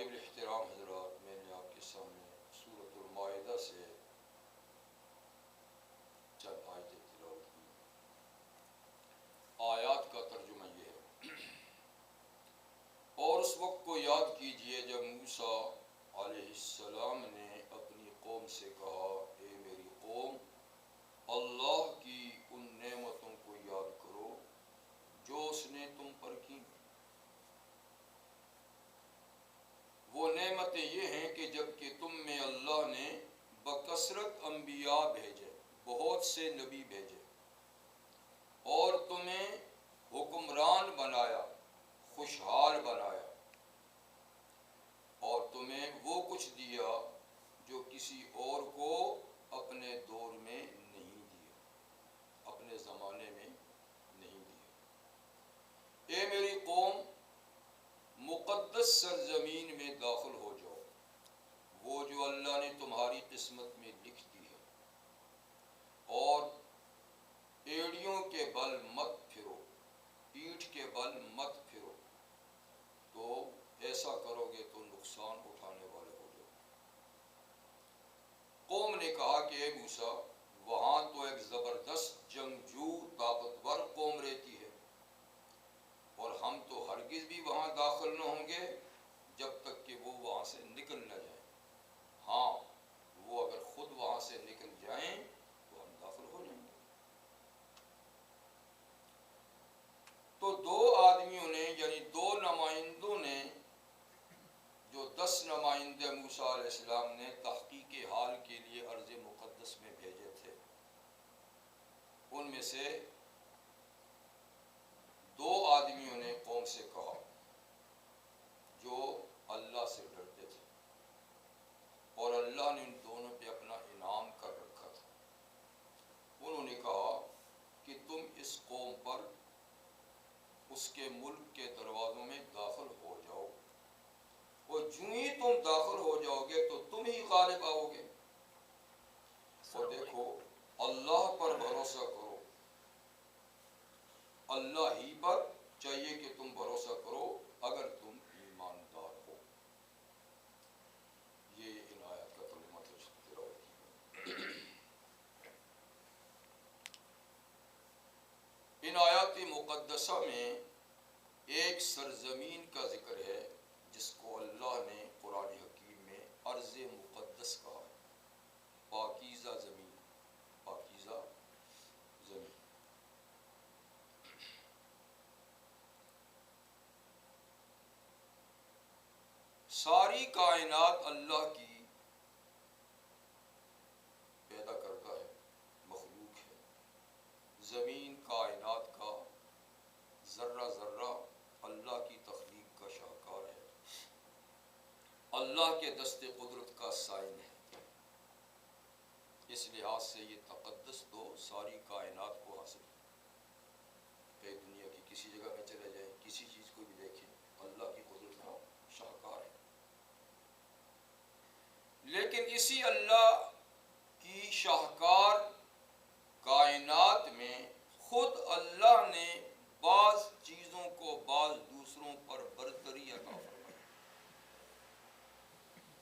واجب الاحترام حضرات، میں نے آپ کے سامنے سورۃ المائدہ سے چند آیتیں تلاوت کی۔ آیات کا ترجمہ یہ ہے: اور اس وقت کو یاد کیجئے جب موسیٰ علیہ السلام نے اپنی قوم سے کہا، اے میری قوم، اللہ کی ان نعمتوں کو یاد کرو جو اس نے تم پر کی۔ وہ نعمتیں یہ ہیں کہ جب کہ تم میں اللہ نے بکثرت انبیاء بھیجے، بہت سے نبی بھیجے، اور تمہیں حکمران بنایا، خوشحال بنایا، اور تمہیں وہ کچھ دیا جو کسی اور کو اپنے دور میں نہیں دیا، اپنے زمانے میں نہیں دیا۔ اے میری قوم، مقدس سرزمین میں داخل ہو جاؤ، وہ جو اللہ نے تمہاری قسمت میں لکھ دی ہے، اور ایڑیوں کے بل مت پھرو، پیٹھ کے بل مت پھرو، تو ایسا کرو گے تو نقصان اٹھانے والے ہو جاؤ۔ قوم نے کہا کہ اے موسیٰ، وہاں تو ایک زبردست جنگجو طاقتور قوم رہتی ہے، اور ہم تو ہرگز بھی وہاں داخل نہ ہوں گے جب تک کہ وہ وہاں سے نکل نہ جائیں۔ ہاں، وہ اگر خود وہاں سے نکل جائیں تو ہم داخل ہو جائیں گے۔ تو دو آدمیوں نے، یعنی دو نمائندوں نے، جو 10 نمائندے موسیٰ علیہ السلام نے تحقیق حال کے لیے ارض مقدس میں بھیجے تھے، ان میں سے دو آدمیوں نے قوم سے کہا جو اللہ سے ڈرتے تھے، اور اللہ نے ان دونوں پہ اپنا انعام کر رکھا تھا۔ انہوں نے کہا کہ تم اس قوم پر اس کے ملک کے دروازوں میں داخل ہو جاؤ، اور جو ہی تم داخل ہو جاؤ گے تو تم ہی غالب آؤ گے۔ اور دیکھو، اللہ پر بھروسہ کرو، اللہ ہی پر چاہیے کہ تم بھروسہ کرو اگر تم ایماندار ہو۔ یہ ان آیات کا ترجمہ تلاوت کی۔ ان آیات مقدسہ میں ایک سرزمین کا ذکر ہے جس کو اللہ نے قرآن حکیم میں ارض مقدس کہا ہے، پاکیزہ زمین، پاکیزہ زمین۔ ساری کائنات اللہ کی پیدا کردہ ہے، مخلوق ہے۔ زمین کائنات کا ذرہ ذرہ اللہ کی تخلیق کا شاہکار ہے، اللہ کے دست قدرت کا سائن ہے۔ اس لحاظ سے یہ تقدس تو ساری کائنات کو حاصل ہے۔ کہ دنیا کی کسی جگہ میں چلے جائیں، کسی چیز کو بھی دیکھیں، اللہ کی قدرت کا شاہکار ہے۔ لیکن اسی اللہ کی شاہکار کائنات میں خود اللہ نے بعض چیزوں کو بعض دوسروں پر برتری عطا فرمائی،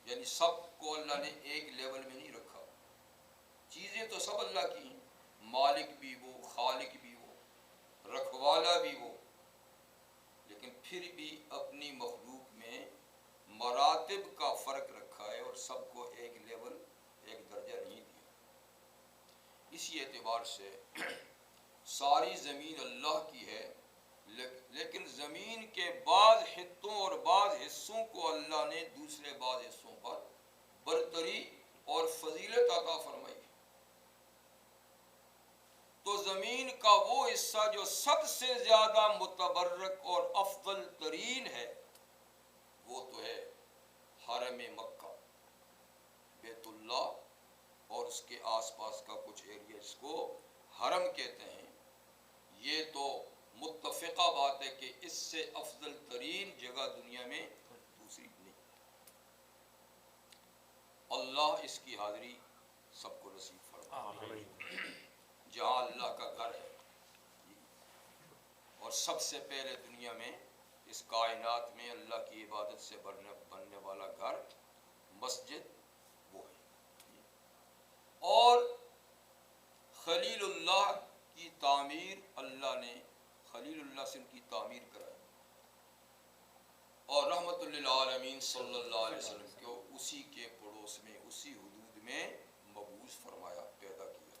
یعنی سب کو اللہ نے ایک لیول میں نہیں رکھا۔ چیزیں تو سب اللہ کی ہیں، مالک بھی وہ، خالق بھی وہ، رکھوالا بھی وہ، لیکن پھر بھی اپنی مخلوق میں مراتب کا فرق رکھا ہے اور سب کو ایک لیول، ایک درجہ نہیں دیا۔ اسی اعتبار سے ساری زمین اللہ کی ہے، لیکن زمین کے بعض خطوں اور بعض حصوں کو اللہ نے دوسرے بعض حصوں پر برتری اور فضیلت عطا فرمائی۔ تو زمین کا وہ حصہ جو سب سے زیادہ متبرک اور افضل ترین ہے، وہ تو ہے حرم مکہ، بیت اللہ اور اس کے آس پاس کا کچھ ایریا جس کو حرم کہتے ہیں۔ یہ تو متفقہ بات ہے کہ اس سے افضل ترین جگہ دنیا میں دوسری نہیں۔ اللہ اس کی حاضری سب کو نصیب فرمائے۔ جہاں اللہ کا گھر ہے، اور سب سے پہلے دنیا میں اس کائنات میں اللہ کی عبادت سے بننے والا گھر مسجد وہ ہے. اور خلیل اللہ کی تعمیر اللہ نے خلیل اللہ سے ان کی تعمیر کرائی اور رحمت للعالمین صلی اللہ علیہ وسلم کو اسی کے پڑوس میں اسی حدود میں مبعوث فرمایا، پیدا کیا.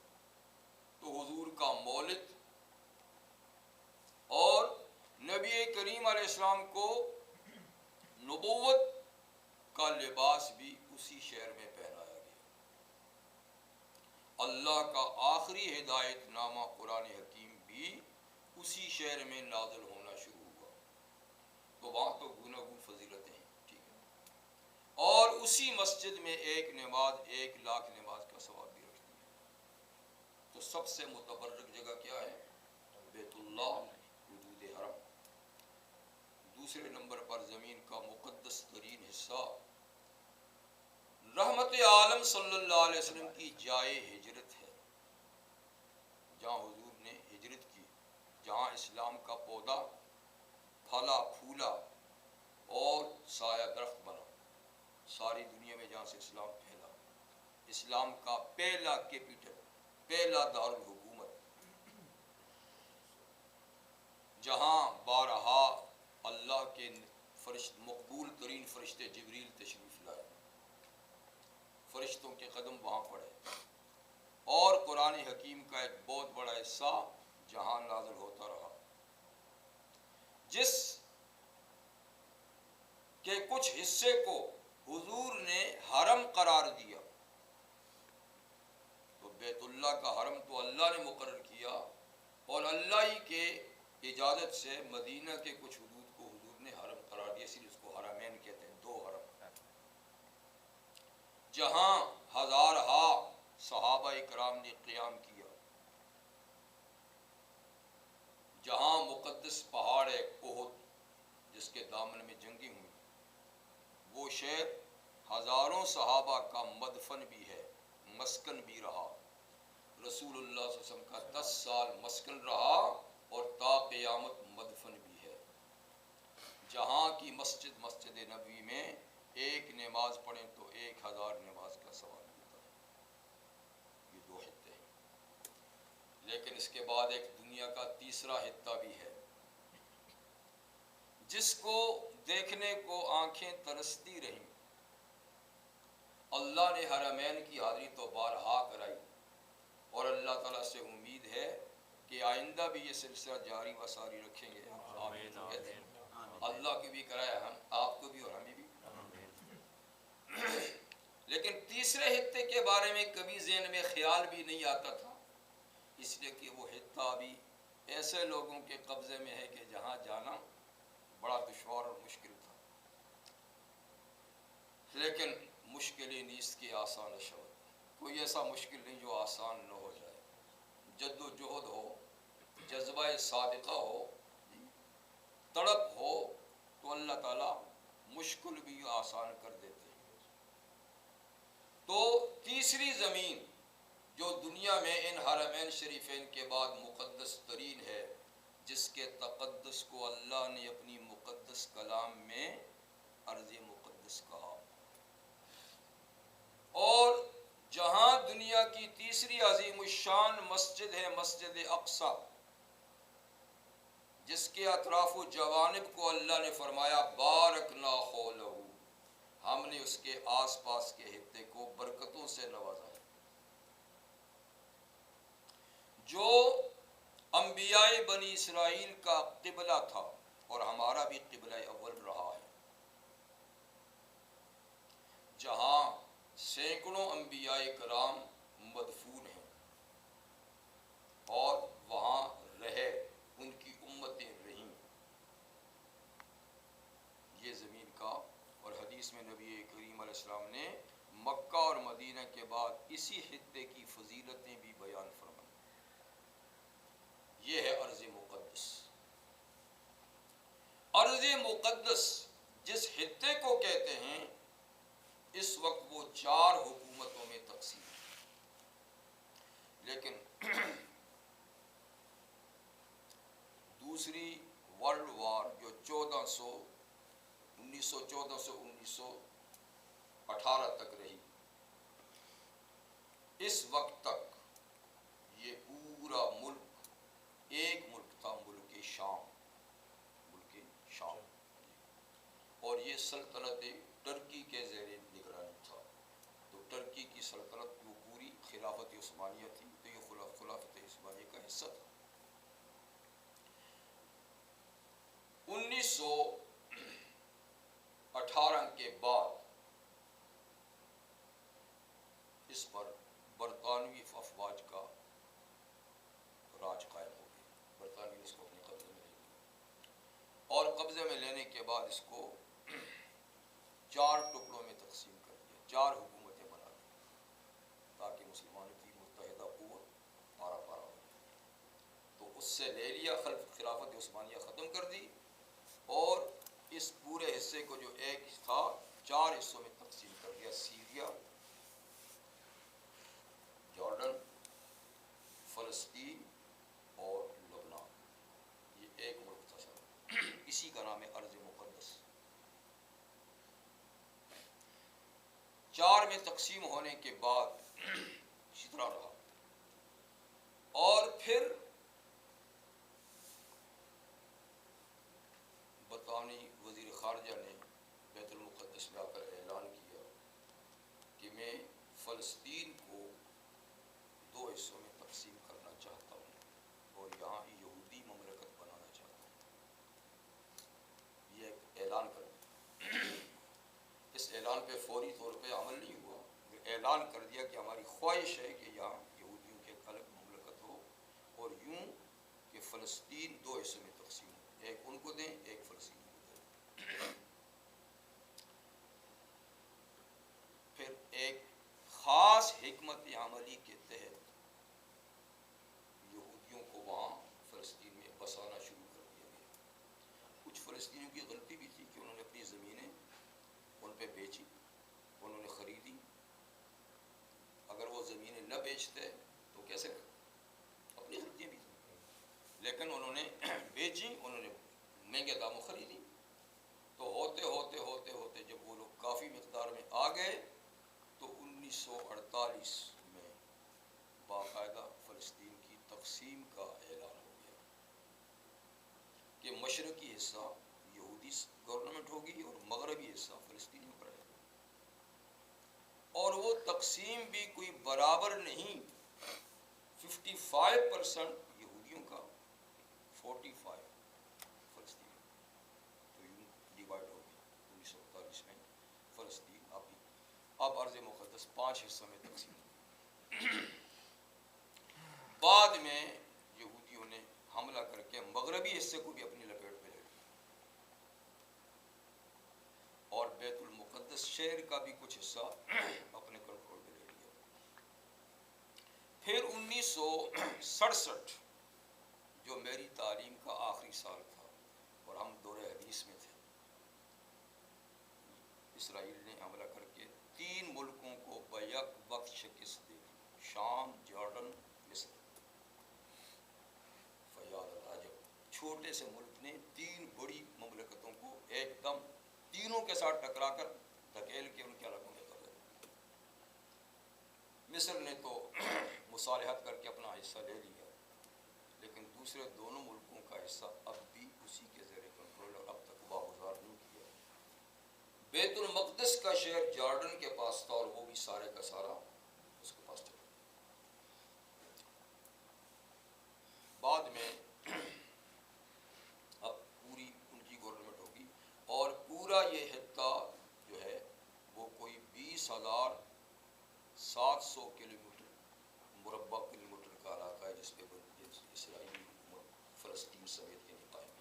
تو حضور کا مولد اور نبی کریم علیہ السلام کو نبوت کا لباس بھی اسی شہر میں پہنایا گیا. اللہ کا آخری ہدایت نامہ قرآن حکیم بھی اسی شہر میں نازل ہونا شروع ہوا. تو وہاں تو گوناگون فضیلتیں ہیں، ٹھیک ہے. اور اسی مسجد میں ایک نماز 1,00,000 نماز کا ثواب بھی رکھتی ہے. تو سب سے متبرک جگہ کیا ہے؟ بیت اللہ، حدود حرم. دوسرے نمبر پر زمین کا مقدس ترین حصہ رحمت عالم صلی اللہ علیہ وسلم کی جائے ہجرت ہے، جہاں حضور نے ہجرت کی، جہاں اسلام کا پودا پھلا پھولا اور سایہ درخت بنا. ساری دنیا میں جہاں سے اسلام پھیلا، اسلام کا پہلا کیپٹل، پہلا دارالحکومت، جہاں بارہا اللہ کے مقبول ترین فرشتے جبریل تشریف لائے، فرشتوں کے قدم وہاں پڑے، اور قرآن حکیم کا ایک بہت بڑا حصہ جہاں نازل ہوتا رہا، جس کے کچھ حصے کو حضور نے حرم قرار دیا. تو بیت اللہ کا حرم تو اللہ نے مقرر کیا، اور اللہ ہی کے اجازت سے مدینہ کے کچھ حدود کو حضور نے حرم قرار دیا، اسی لیے اس کو حرمین کہتے ہیں، 2 حرم، جہاں ہزارہا صحابہ کرام نے قیام کیا، جہاں مقدس پہاڑ ہے احد جس کے دامن میں جنگیں ہوئی، وہ شہر ہزاروں صحابہ کا مدفن بھی ہے، مسکن بھی رہا. رسول اللہ صلی اللہ علیہ وسلم کا 10 سال مسکن رہا اور تا قیامت مدفن بھی ہے. جہاں کی مسجد نبوی میں ایک نماز پڑھیں تو 1,000 نماز کا ثواب ملتا ہے. یہ 2 خطے ہیں. لیکن اس کے بعد ایک دنیا کا تیسرا خطہ بھی ہے، جس کو دیکھنے کو آنکھیں ترستی رہیں. اللہ نے حرمین کی حاضری تو بارہا کرائی، اور اللہ تعالیٰ سے امید ہے کہ آئندہ بھی یہ سلسلہ جاری و ساری رکھیں گے. آمین. اللہ کی بھی کرایا، ہم آپ کو بھی اور ہمیں بھی. لیکن تیسرے خطے کے بارے میں کبھی ذہن میں خیال بھی نہیں آتا تھا، اس لیے کہ وہ خطہ بھی ایسے لوگوں کے قبضے میں ہے کہ جہاں جانا بڑا دشوار اور مشکل تھا. لیکن مشکل نیست کی آسان شود، کوئی ایسا مشکل نہیں جو آسان نہ ہو جائے. جد و جہد ہو، جذبہ صادقہ ہو، تڑپ ہو، تو اللہ تعالیٰ مشکل بھی آسان کر دیتے ہیں. تو تیسری زمین جو دنیا میں ان حرمین شریفین کے بعد مقدس ترین ہے، جس کے تقدس کو اللہ نے اپنی مقدس کلام میں ارض مقدس کہا، اور جہاں دنیا کی تیسری عظیم الشان مسجد ہے، مسجد اقصی، جس کے اطراف و جوانب کو اللہ نے فرمایا بارکنا حولہ، ہم نے اس کے آس پاس کے خطے کو برکتوں سے نوازا ہے. جو انبیاء بنی اسرائیل کا قبلہ تھا اور ہمارا بھی قبلہ اول رہا ہے، جہاں سینکڑوں انبیاء کرام مدفون ہیں اور وہاں رہے، ان کی امتیں رہیں. یہ زمین کا، اور حدیث میں نبی کریم علیہ السلام نے مکہ اور مدینہ کے بعد اسی خطے کی فضیلتیں بھی بیان فرمائیں. یہ ہے ارض مقدس. ارض مقدس جس خطے کو کہتے ہیں، اس وقت وہ 4 حکومتوں میں تقسیم ہے. لیکن دوسری ورلڈ وار جو 14 1914 سے 1918 تک رہی. اس وقت تک یہ پورا ملک ایک ملک تھا، ملک شام. اور یہ سلطنت ترکی کے زیر نگرانی تھا. تو ترکی کی سلطنت وہ پوری خلافت عثمانیہ تھی، تو یہ خلافت عثمانیہ کا حصہ تھا. 1918 کے بعد اس پر برطانوی افواج کا راج قائم ہو گیا. برطانوی نے اس کو اپنے قبضے میں لے لیا، اور قبضے میں لینے کے بعد اس کو 4 ٹکڑوں میں تقسیم کر دیا، 4 حکومتیں بنا دی تاکہ مسلمانوں کی متحدہ قوت پارا پارا ہو جائے. تو اس سے لے لیا، خلافت عثمانیہ ختم کر دی، اور اس پورے حصے کو جو ایک تھا 4 حصوں میں تقسیم کر دیا. سیریا، جارڈن، فلسطین اور لبنان، یہ ایک ملک تھا سر. اسی کا نام ہے ارض مقدس. 4 میں تقسیم ہونے کے بعد اسی طرح رہا. اور پھر برطانوی وزیر خارجہ نے بیت المقدس میں آ کر اعلان کیا کہ میں فلسطین کو 2 حصوں میں تقسیم کرنا چاہتا ہوں اور یہاں یہودی مملکت بنانا چاہتا ہوں. یہ ایک اعلان کر دیا. اس اعلان پہ فوری طور پہ عمل نہیں ہوا. اعلان کر دیا کہ ہماری خواہش ہے کہ یہاں یہودیوں کی ایک الگ مملکت ہو، اور یوں کہ فلسطین 2 حصوں میں تقسیم ہو، ایک ان کو دیں، ایک فلسطین کو دیں. پھر ایک خاص حکمت عملی کے تحت یہودیوں کو وہاں فلسطین میں بسانا شروع کر دیا گیا. کچھ فلسطینیوں کی غلطی بھی تھی کہ انہوں نے اپنی زمینیں ان پہ بیچی، انہوں نے خریدی. اگر وہ زمینیں نہ بیچتے تو کیسے کرتے؟ اپنی غلطیاں بھی تھیں، لیکن انہوں نے بیچی، انہوں نے مہنگے داموں خریدی. تو ہوتے ہوتے ہوتے ہوتے جب وہ لوگ کافی مقدار میں آ گئے تو 1948 میں باقاعدہ فلسطین کی تقسیم کا اعلان ہو گیا کہ مشرقی حصہ یہودی گورنمنٹ ہوگی اور مغربی حصہ فلسطینیوں کا رہے گا. اور وہ تقسیم بھی کوئی برابر نہیں، 55% یہودیوں کا، 45 فلسطین. تو یوں ڈیوائڈ ہو گئی 1948 میں فلسطین. اب ارض مقدس 5 حصوں میں تقسیم ہوئی. بعد میں یہودیوں نے حملہ کر کے مغربی حصے کو بھی اپنی لپیٹ میں لے لیا، اور بیت المقدس شہر کا بھی کچھ حصہ اپنے کنٹرول میں لے لیا. پھر 1967 جو میری تعلیم کا آخری سال تھا اور ہم دور حدیث میں تھے، اسرائیل نے حملہ کر کے 3 ملکوں کو بیک وقت شکست دے دی: شام، جارڈن، مصر. فیاض العجب، چھوٹے سے ملک نے 3 بڑی مملکتوں کو ایک دم تینوں کے ساتھ ٹکرا کر دھکیل کے ان کے علاقوں میں قبضہ کیا. مصر نے تو مصالحت کر کے اپنا حصہ لے لیا، لیکن دوسرے دونوں ملکوں کا حصہ اب بھی اسی کے زیر کنٹرول اور اب تک واگزار نہیں کیا. بیت المقدس کا شہر جارڈن کے پاس تھا اور وہ بھی سارے کا سارا اس کے پاس چلا. بعد میں اب پوری ان کی گورنمنٹ ہوگی، اور پورا یہ خطہ جو ہے وہ کوئی 20,700 کلومیٹر مربع کلومیٹر کا علاقہ ہے، جس پہ اسرائیلی حکومت فلسطین سمیت کے نہیں قائم ہے.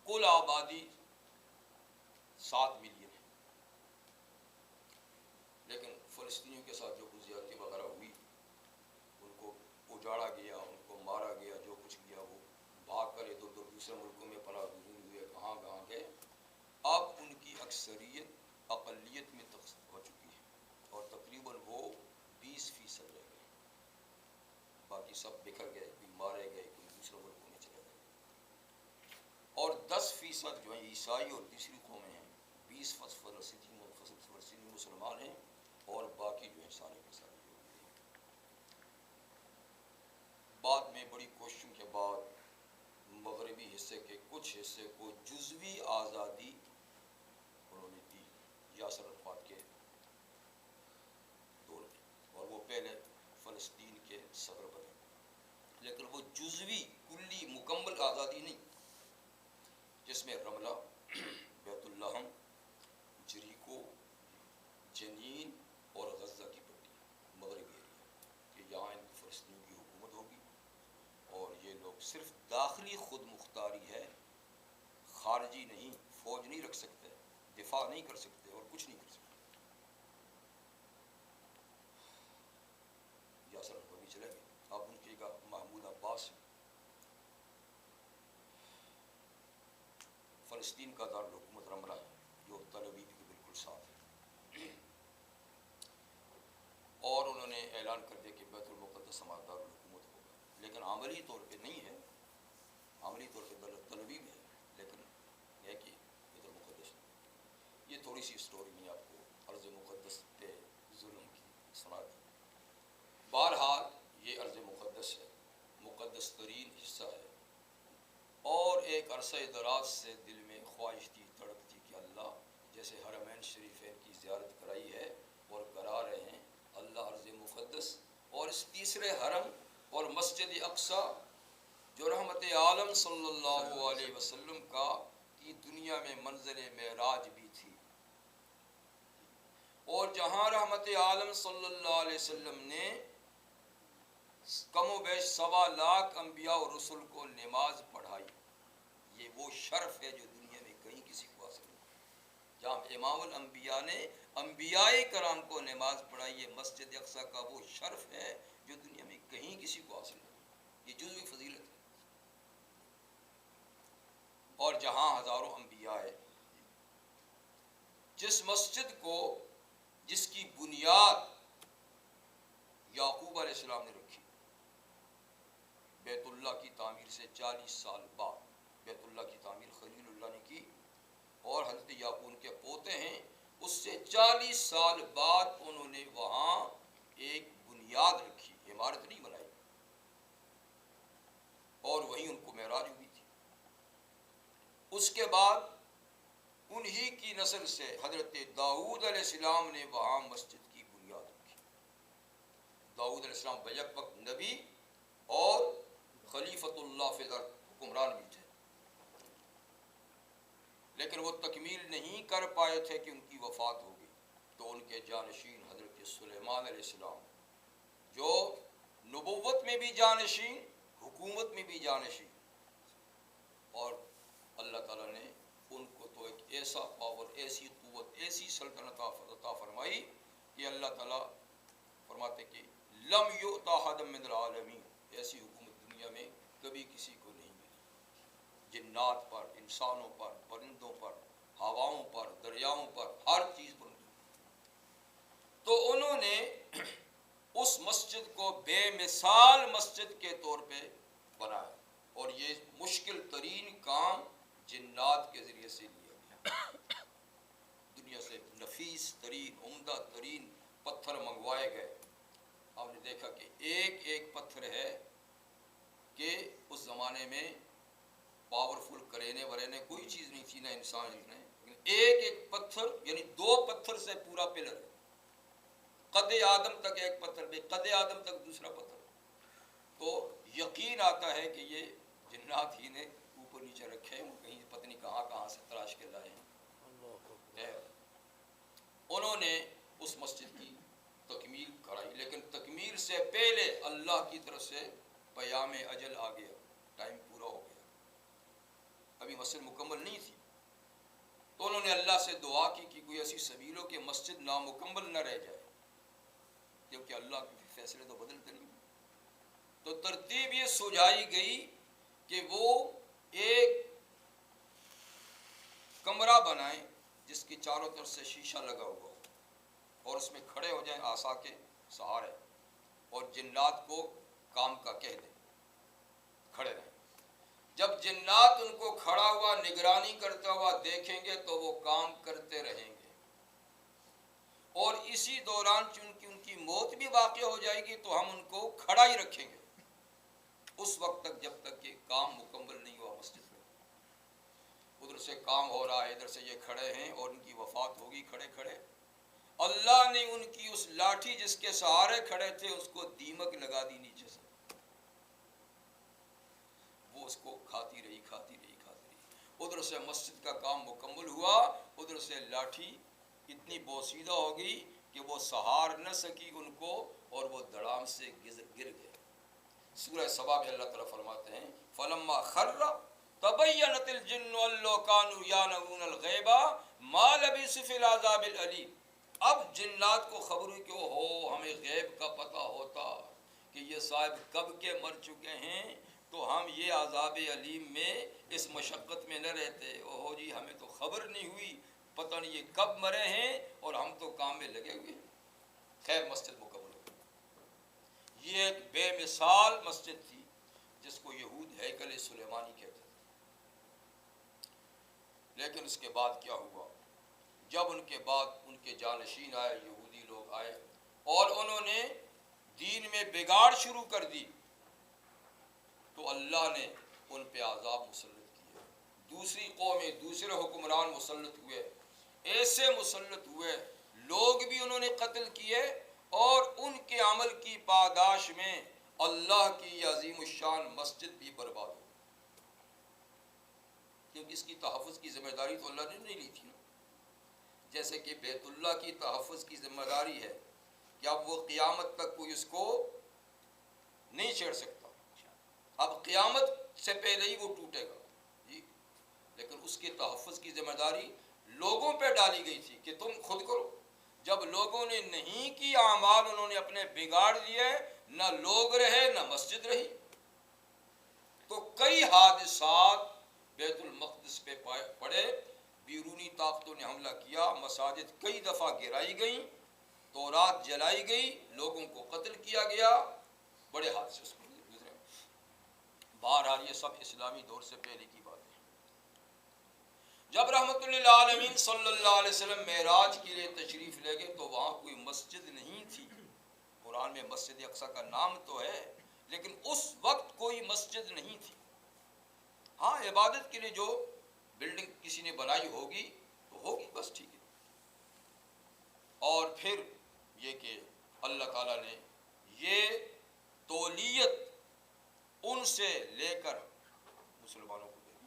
کل آبادی 7 ملین ہے، لیکن فلسطینیوں کے ساتھ جو زیادتی وغیرہ ہوئی، ان کو اجاڑا گیا، ان کو مارا گیا، جو کچھ گیا وہ بھاگ کر ادھر ادھر دوسرے ملکوں میں پناہ گزین ہوئے، کہاں کہاں گئے. اب ان کی اکثریت اقلیت میں ہو چکی ہے، اور تقریباً وہ 20% رہ گئے. باقی سب بکھر گئے، کوئی مارے گئے، کوئی دوسرے ملکوں میں چلے گئے. اور 10 1% جو ہیں عیسائی اور تیسری قومیں ہیں، 20 فلسطینی مسلمان ہیں، اور باقی جو ہیں سارے کے سارے یہودی ہیں۔ بعد میں بڑی کوششوں کے بعد مغربی حصے کے کچھ حصے کو جزوی آزادی انہوں نے دی یاسر عرفات کے دور میں، اور وہ پہلے فلسطین کے صدر بنے، لیکن وہ جزوی کلی مکمل آزادی نہیں، جس میں رملہ، بیت اللحم، جریکو، جنین اور غزہ کی پٹی، مغربی ایریا، کہ یہاں ان فلسطین کی حکومت ہوگی، اور یہ لوگ صرف داخلی خود مختاری ہے، خارجی نہیں، فوج نہیں رکھ سکتے، دفاع نہیں کر سکتے، اور کچھ نہیں کر سکتے۔ یاسر عرفات بھی چلے گئے، اب ان کی محمود عباس فلسطین کا دارالحکومت رملہ ہے، جو تل ابیب کے بالکل ساتھ ہے، اور انہوں نے اعلان کر دیا کہ بیت المقدس ہمارا دارالحکومت ہوگا، لیکن عملی طور پہ نہیں ہے، عملی طور پہ تل ابیب ہے، لیکن یہ کہ بیت المقدس نہیں۔ یہ تھوڑی سی اسٹوری میں آپ کو ارض مقدس پہ ظلم کی سنا دی۔ بہرحال یہ ارض مقدس ہے، مقدس ترین حصہ ہے، اور ایک عرصہ دراز سے دل میں خواہش تھی، تڑپ تھی کہ اللہ جیسے حرمین شریفین کی زیارت کرائی ہے اور کرا رہے ہیں، اللہ ارض مقدس اور اس تیسرے حرم اور مسجد اقصی جو رحمت عالم صلی اللہ علیہ وسلم کا کی دنیا میں منزل معراج بھی تھی، اور جہاں رحمت عالم صلی اللہ علیہ وسلم نے کم و بیش 1.25 لاکھ انبیاء اور رسل کو نماز پڑھائی، یہ وہ شرف ہے جو دنیا میں کہیں کسی کو حاصل نہیں۔ جہاں امام الانبیاء نے انبیاء کرام کو نماز پڑھائی، یہ مسجد اقصی کا وہ شرف ہے جو دنیا میں کہیں کسی کو حاصل نہیں، یہ جزوی فضیلت ہے۔ اور جہاں ہزاروں انبیاء ہے، جس مسجد کو جس کی بنیاد یعقوب علیہ السلام نے رکھی، بیت اللہ کی تعمیر سے 40 سال بعد بیت اللہ کی تعمیر خلیل اللہ نے کی، اور حضرت یعقوب کے پوتے ہیں، اس سے 40 سال بعد انہوں نے وہاں ایک بنیاد رکھی، عمارت نہیں بنائی، اور وہیں ان کو معراج ہوئی تھی۔ اس کے بعد انہی کی نسل سے حضرت داؤد علیہ السلام نے وہاں مسجد کی بنیاد رکھی۔ داؤد علیہ السلام بیک وقت نبی اور خلیفۃ اللہ فی الارض، حکمران بھی تھے، لیکن وہ تکمیل نہیں کر پائے تھے کہ ان کی وفات ہو گئی، تو ان کے جانشین حضرت سلیمان علیہ السلام، جو نبوت میں بھی جانشین، حکومت میں بھی جانشین، اور اللہ تعالیٰ نے ان کو تو ایک ایسا پاور، ایسی قوت، ایسی سلطنت عطا فرمائی کہ اللہ تعالیٰ فرماتے کہ لم یؤت احد من العالمین، ایسی حکومت دنیا میں کبھی کسی کو نہیں ملی، جنات پر، انسانوں پر، پرندوں پر، ہواؤں پر، دریاؤں پر، ہر چیز پر۔ تو انہوں نے اس مسجد کو بے مثال مسجد کے طور پہ بنایا، اور یہ مشکل ترین کام جنات کے ذریعے سے لیا گیا، دنیا سے نفیس ترین، عمدہ ترین پتھر منگوائے گئے۔ آپ نے دیکھا کہ ایک ایک پتھر ہے کہ اس زمانے میں پاورفل کرینے ورینے کوئی چیز نہیں تھی، نہ انسان نے، لیکن ایک ایک پتھر، یعنی 2 پتھر سے پورا پلر ہے، قد آدم تک ایک پتھر پہ، قد آدم تک دوسرا پتھر، تو یقین آتا ہے کہ یہ جنات ہی نے اوپر نیچے رکھے ہیں، کہیں پتہ نہیں کہاں سے تراش کے لائے ہیں۔ انہوں نے اس مسجد کی تکمیل کرائی، لیکن تکمیل سے پہلے اللہ کی طرف سے پیام اجل آ گیا، ٹائم پورا ہو گیا، ابھی مسجد مکمل نہیں تھی، تو انہوں نے اللہ سے دعا کی کہ کوئی ایسی سبیل ہو کہ مسجد نامکمل نہ رہ جائے، کیونکہ اللہ کے فیصلے تو بدلتے نہیں۔ تو ترتیب یہ سجائی گئی کہ وہ ایک کمرہ بنائیں جس کی چاروں طرف سے شیشہ لگا ہوا ہو، اور اس میں کھڑے ہو جائیں عصا کے سہارے، اور جنات کو کام کا کہہ دیں، کھڑے رہیں۔ جب جنات ان کو کھڑا ہوا نگرانی کرتا ہوا دیکھیں گے تو وہ کام کرتے رہیں گے، اور اسی دوران چونکہ ان کی موت بھی واقع ہو جائے گی تو ہم ان کو کھڑا ہی رکھیں گے اس وقت تک جب تک کہ کام مکمل نہیں ہوا مسجد میں۔ ادھر سے کام ہو رہا ہے، ادھر سے یہ کھڑے ہیں اور ان کی وفات ہوگی کھڑے کھڑے۔ اللہ نے ان کی اس لاٹھی جس کے سہارے کھڑے تھے اس کو دیمک لگا دی نیچے سے، وہ اس کو کھاتی رہی کھاتی رہی کھاتی رہی۔ ادھر سے مسجد کا کام مکمل ہوا، ادھر سے لاٹھی اتنی بوسیدہ ہو گئی کہ وہ سہار نہ سکی ان کو اور وہ دڑام سے گر گئے۔ سورہ سبا میں اللہ تعالیٰ فرماتے ہیں فلما خر تبینت الجن ان لو کانوا یعلمون الغیب ما لبثوا فی العذاب العلیم۔ اب جنات کو خبر ہوئی کہ ہو ہمیں غیب کا پتہ ہوتا کہ یہ صاحب کب کے مر چکے ہیں تو ہم یہ عذاب علیم میں اس مشقت میں نہ رہتے۔ اوہو جی ہمیں تو خبر نہیں ہوئی، پتہ نہیں یہ کب مرے ہیں اور ہم تو کام میں لگے ہوئے ہیں۔ خیر مسجد مکمل ہو گئی۔ یہ ایک بے مثال مسجد تھی جس کو یہود ہیکل سلیمانی کہتے تھے۔ لیکن اس کے بعد کیا ہوا؟ جب ان کے بعد ان کے جانشین آئے، یہودی لوگ آئے اور انہوں نے دین میں بگاڑ شروع کر دی تو اللہ نے ان پہ عذاب مسلط کیے۔ دوسری قومیں، دوسرے حکمران مسلط ہوئے، ایسے مسلط ہوئے، لوگ بھی انہوں نے قتل کیے، اور ان کے عمل کی پاداش میں اللہ کی عظیم الشان مسجد بھی برباد ہو، کیونکہ اس کی تحفظ کی ذمہ داری تو اللہ نے نہیں لی تھی نا۔ جیسے کہ بیت اللہ کی تحفظ کی ذمہ داری ہے کہ اب وہ قیامت تک کوئی اس کو نہیں چھیڑ سکتا، اب قیامت سے پہلے ہی وہ ٹوٹے گا جی، لیکن اس کے تحفظ کی ذمہ داری لوگوں پہ ڈالی گئی تھی کہ تم خود کرو۔ جب لوگوں نے نہیں کی اعمال انہوں نے اپنے بگاڑ دیے، نہ لوگ رہے نہ مسجد رہی، تو کئی حادثات بیت المقدس پہ پڑے، بیرونی طاقتوں نے حملہ کیا، مساجد کئی دفعہ گرائی گئیں، تورات جلائی گئی، لوگوں کو قتل کیا گیا، بڑے حادثے اس میں گزرے۔ بہرحال یہ سب اسلامی دور سے پہلے کی بات ہے۔ جب رحمت للعالمین صلی اللہ علیہ وسلم معراج کے لیے تشریف لے گئے تو وہاں کوئی مسجد نہیں تھی۔ قرآن میں مسجد اقصی کا نام تو ہے لیکن اس وقت کوئی مسجد نہیں تھی۔ ہاں عبادت کے لیے جو بلڈنگ کسی نے بنائی ہوگی تو ہوگی، بس ٹھیک ہے۔ اور پھر یہ کہ اللہ تعالیٰ نے یہ تولیت ان سے لے کر مسلمانوں کو دے دی۔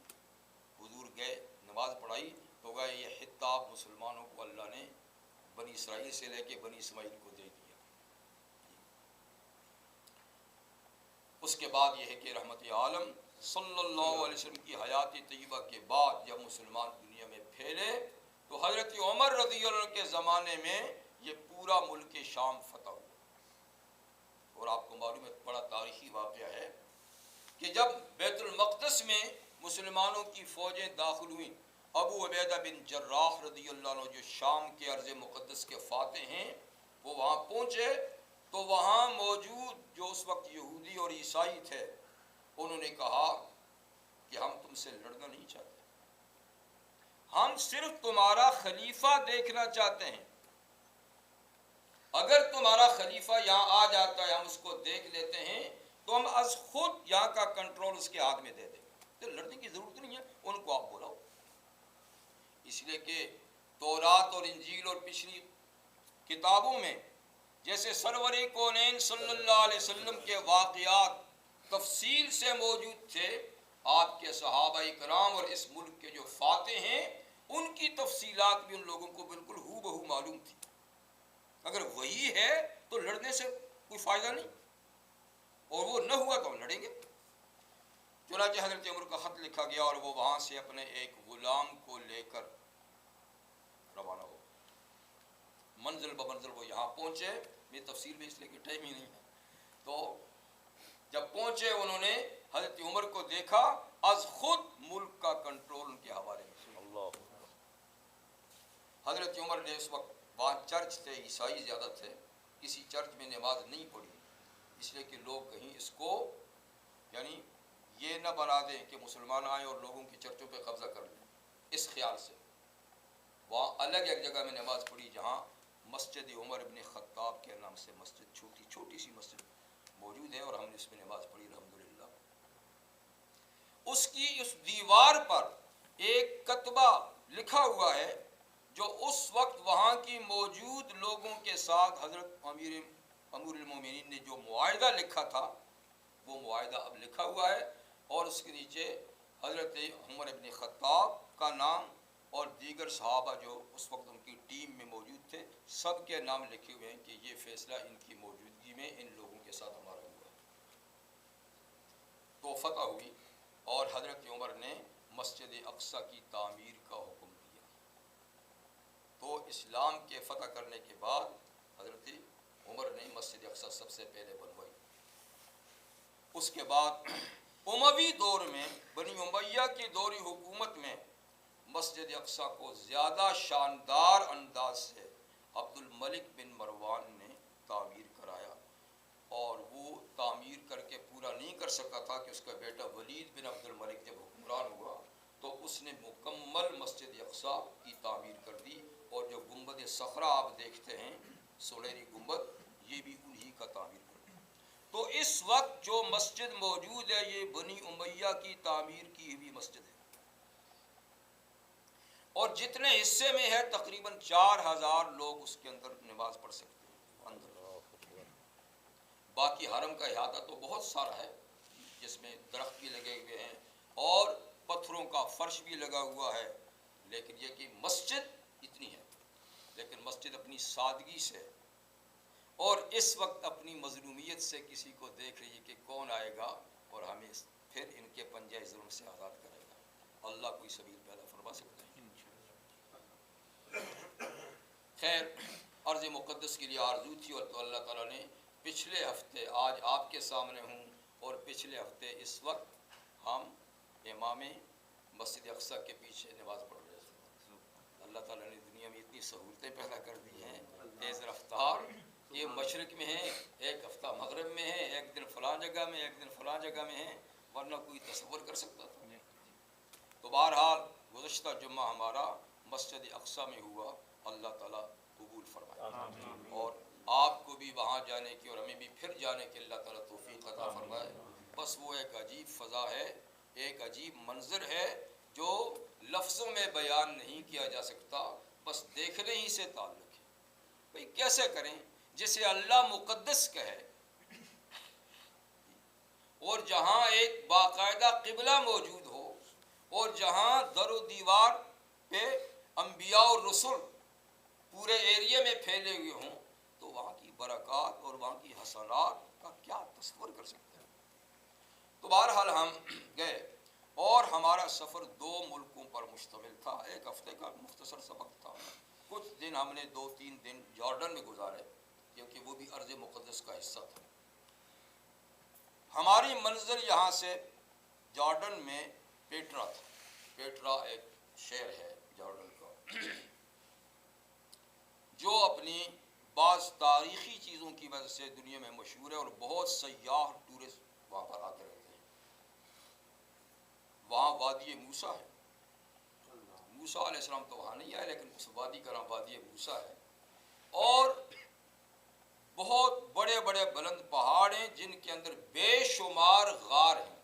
حضور گئے، نماز پڑھائی تو گئے یہ خطاب مسلمانوں کو اللہ نے بنی اسرائیل سے لے کے بنی اسماعیل کو دے دیا۔ اس کے بعد یہ ہے کہ رحمت عالم صلی اللہ علیہ وسلم کی حیات طیبہ کے بعد جب مسلمان دنیا میں پھیلے تو حضرت عمر رضی اللہ عنہ کے زمانے میں یہ پورا ملک شام فتح ہوا۔ اور آپ کو معلوم ہے بڑا تاریخی واقعہ ہے کہ جب بیت المقدس میں مسلمانوں کی فوجیں داخل ہوئیں، ابو عبیدہ بن جراح رضی اللہ عنہ جو شام کے ارض مقدس کے فاتح ہیں وہ وہاں پہنچے تو وہاں موجود جو اس وقت یہودی اور عیسائی تھے انہوں نے کہا کہ ہم تم سے لڑنا نہیں چاہتے، ہم صرف تمہارا خلیفہ دیکھنا چاہتے ہیں، اگر تمہارا خلیفہ یہاں آ جاتا ہے ہم اس کو دیکھ لیتے ہیں تو ہم از خود یہاں کا کنٹرول اس کے ہاتھ میں دے دیں گے، تو لڑنے کی ضرورت نہیں ہے، ان کو آپ بلاؤ۔ اس لیے کہ تورات اور انجیل اور پچھلی کتابوں میں جیسے سرور کونین صلی اللہ علیہ وسلم کے واقعات تفصیل سے موجود تھے، آپ کے صحابہ کرام اور اس ملک کے جو فاتح ہیں ان کی تفصیلات بھی ان لوگوں کو بالکل ہو بہو معلوم تھی۔ اگر وہی ہے تو لڑنے سے کوئی فائدہ نہیں، اور وہ نہ ہوا تو ہم لڑیں گے۔ چنانچہ حضرت عمر کا خط لکھا گیا اور وہ وہاں سے اپنے ایک غلام کو لے کر روانہ ہو، منزل بمنزل وہ یہاں پہنچے، میری تفصیل میں اس لیے کہ ٹائم ہی نہیں ہے، تو جب پہنچے انہوں نے حضرت عمر کو دیکھا، از خود ملک کا کنٹرول ان کے حوالے میں۔ حضرت عمر نے اس وقت وہاں چرچ تھے، عیسائی زیادہ تھے، کسی چرچ میں نماز نہیں پڑھی، اس لیے کہ لوگ کہیں اس کو یعنی یہ نہ بنا دیں کہ مسلمان آئیں اور لوگوں کی چرچوں پہ قبضہ کر لیں، اس خیال سے وہاں الگ ایک جگہ میں نماز پڑھی جہاں مسجد عمر ابن خطاب کے نام سے مسجد چھوٹی سی مسجد موجود ہے، اور ہم نے اس میں نماز پڑھی الحمدللہ۔ اس کی اس دیوار پر ایک کتبہ لکھا ہوا ہے جو اس وقت وہاں کی موجود لوگوں کے ساتھ حضرت امیر المومنین نے جو معاہدہ لکھا تھا وہ معاہدہ اب لکھا ہوا ہے، اور اس کے نیچے حضرت عمر ابن خطاب کا نام اور دیگر صحابہ جو اس وقت ان کی ٹیم میں موجود تھے سب کے نام لکھے ہوئے ہیں کہ یہ فیصلہ ان کی موجودگی میں ان لوگوں کے ساتھ ہمارا ہوا ہے۔ تو فتح ہوئی اور حضرت عمر نے مسجد اقصی کی تعمیر کا حکم دیا۔ تو اسلام کے فتح کرنے کے بعد حضرت عمر نے مسجد اقصی سب سے پہلے بنوائی۔ اس کے بعد اموی دور میں، بنی امیہ کی دوری حکومت میں، مسجد اقصی کو زیادہ شاندار انداز سے عبد الملک بن مروان نے تعمیر کرایا، اور وہ تعمیر کر کے پورا نہیں کر سکا تھا کہ اس کا بیٹا ولید بن عبد الملک جب حکمران ہوا تو اس نے مکمل مسجد اقصی کی تعمیر کر دی، اور جو گنبد صخرہ آپ دیکھتے ہیں سنہری گنبد، یہ بھی انہی کا تعمیر کر دی۔ تو اس وقت جو مسجد موجود ہے یہ بنی امیہ کی تعمیر کی ہوئی مسجد ہے، اور جتنے حصے میں ہے تقریباً 4000 لوگ اس کے اندر نماز پڑھ سکتے ہیں اندر۔ باقی حرم کا احاطہ تو بہت سارا ہے جس میں درخت بھی لگے ہوئے ہیں اور پتھروں کا فرش بھی لگا ہوا ہے، لیکن یہ کہ مسجد اتنی ہے، لیکن مسجد اپنی سادگی سے اور اس وقت اپنی مظلومیت سے کسی کو دیکھ رہی ہے کہ کون آئے گا اور ہمیں پھر ان کے پنجہ ظلم سے آزاد کرے گا۔ اللہ کوئی سبیل پیدا فرما سکتا ہے۔ خیر، عرض مقدس کے لیے آرزو تھی، اور تو اللہ تعالیٰ نے پچھلے ہفتے، آج آپ کے سامنے ہوں اور پچھلے ہفتے اس وقت ہم امام مسجد اقصی کے پیچھے نماز پڑھ رہے تھے۔ اللہ تعالیٰ نے دنیا میں اتنی سہولتیں پیدا کر دی ہیں، تیز رفتار، یہ مشرق میں ہیں، ایک ہفتہ مغرب میں ہے، ایک دن فلاں جگہ میں، ایک دن فلاں جگہ میں ہیں، ورنہ کوئی تصور کر سکتا تھا۔ تو بہرحال گزشتہ جمعہ ہمارا مسجد اقصی میں ہوا، اللہ تعالیٰ قبول فرمائے، اور آپ کو بھی وہاں جانے کی اور ہمیں بھی پھر جانے کی اللہ تعالیٰ توفیق عطا فرمائے۔ بس وہ ایک عجیب فضا ہے، ایک عجیب منظر ہے جو لفظوں میں بیان نہیں کیا جا سکتا، بس دیکھنے ہی سے تعلق ہے۔ بھئی کیسے کریں جسے اللہ مقدس کہے، اور جہاں ایک باقاعدہ قبلہ موجود ہو، اور جہاں در و دیوار پہ انبیاء اور رسول پورے ایریے میں پھیلے ہوئے ہوں، تو وہاں کی برکات اور وہاں کی حسنات کا کیا تصور کر سکتے ہیں۔ تو بہرحال ہم گئے، اور ہمارا سفر 2 ملکوں پر مشتمل تھا۔ ایک ہفتے کا مختصر سبق تھا، کچھ دن ہم نے 2-3 دن جارڈن میں گزارے کیونکہ وہ بھی ارض مقدس کا حصہ تھا۔ ہماری منزل یہاں سے جارڈن میں پیٹرا تھا۔ پیٹرا ایک شہر ہے جارڈن کا جو اپنی بعض تاریخی چیزوں کی وجہ سے دنیا میں مشہور ہے، اور بہت سیاح ٹورسٹ وہاں پر آتے رہتے ہیں۔ وہاں وادی موسیٰ ہے، موسیٰ علیہ السلام تو وہاں نہیں آئے، لیکن اس وادی کا نام وادی موسیٰ ہے، اور بہت بڑے بڑے بلند پہاڑ ہیں جن کے اندر بے شمار غار ہیں۔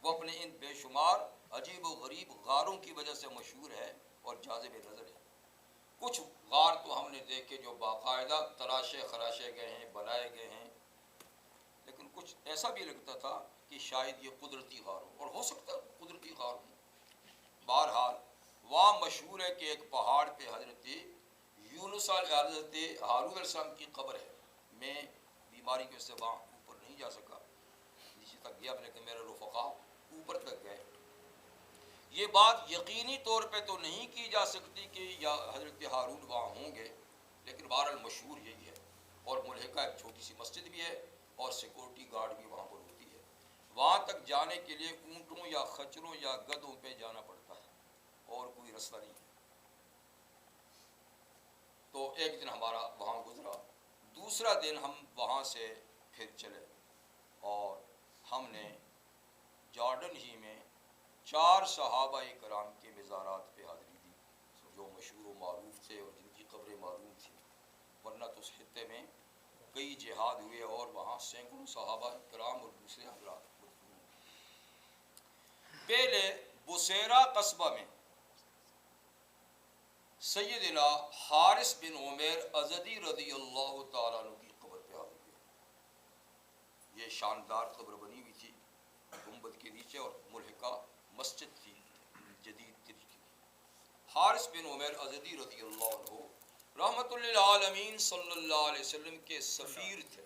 وہ اپنے ان بے شمار عجیب و غریب غاروں کی وجہ سے مشہور ہے اور جاذب نظر ہے۔ کچھ غار تو ہم نے دیکھے جو باقاعدہ تراشے خراشے گئے ہیں، بنائے گئے ہیں، لیکن کچھ ایسا بھی لگتا تھا کہ شاید یہ قدرتی غار ہو، اور ہو سکتا ہے قدرتی غار ہو۔ بہرحال وہاں مشہور ہے کہ ایک پہاڑ پہ حضرت یونس حضرت ہارون علیہ السلام کی قبر ہے۔ میں بیماری کی وجہ سے وہاں اوپر نہیں جا سکا، نیچے تک گیا، لیکن میرے رفقا اوپر تک گئے۔ یہ بات یقینی طور پہ تو نہیں کی جا سکتی کہ یا حضرت ہارون وہاں ہوں گے، لیکن بہرحال مشہور یہی ہے، اور ملحقہ ایک چھوٹی سی مسجد بھی ہے، اور سیکورٹی گارڈ بھی وہاں پر ہوتی ہے۔ وہاں تک جانے کے لیے اونٹوں یا خچروں یا گدھوں پہ جانا پڑتا ہے، اور کوئی رستہ نہیں ہے۔ تو ایک دن ہمارا وہاں گزرا، دوسرا دن ہم وہاں سے پھر چلے، اور ہم نے جارڈن ہی میں 4 صحابہ کرام کے مزارات پہ حاضری دی جو مشہور و معروف تھے اور جن کی قبریں معلوم تھیں، ورنہ تو اس خطے میں کئی جہاد ہوئے اور وہاں سینکڑوں صحابہ کرام اور دوسرے حضرات۔ پہلے بصیرہ قصبہ میں سیدنا حارث بن عمیر ازدی رضی اللہ تعالیٰ عنہ کی قبر پہ حاضر ہوئے۔ یہ شاندار قبر بنی ہوئی تھی گنبد کے نیچے اور ملحقہ مسجد تھی جدید طریقے کی۔ حارث بن عمیر ازدی رضی اللہ عنہ رحمت للعالمین صلی اللہ علیہ وسلم کے سفیر تھے،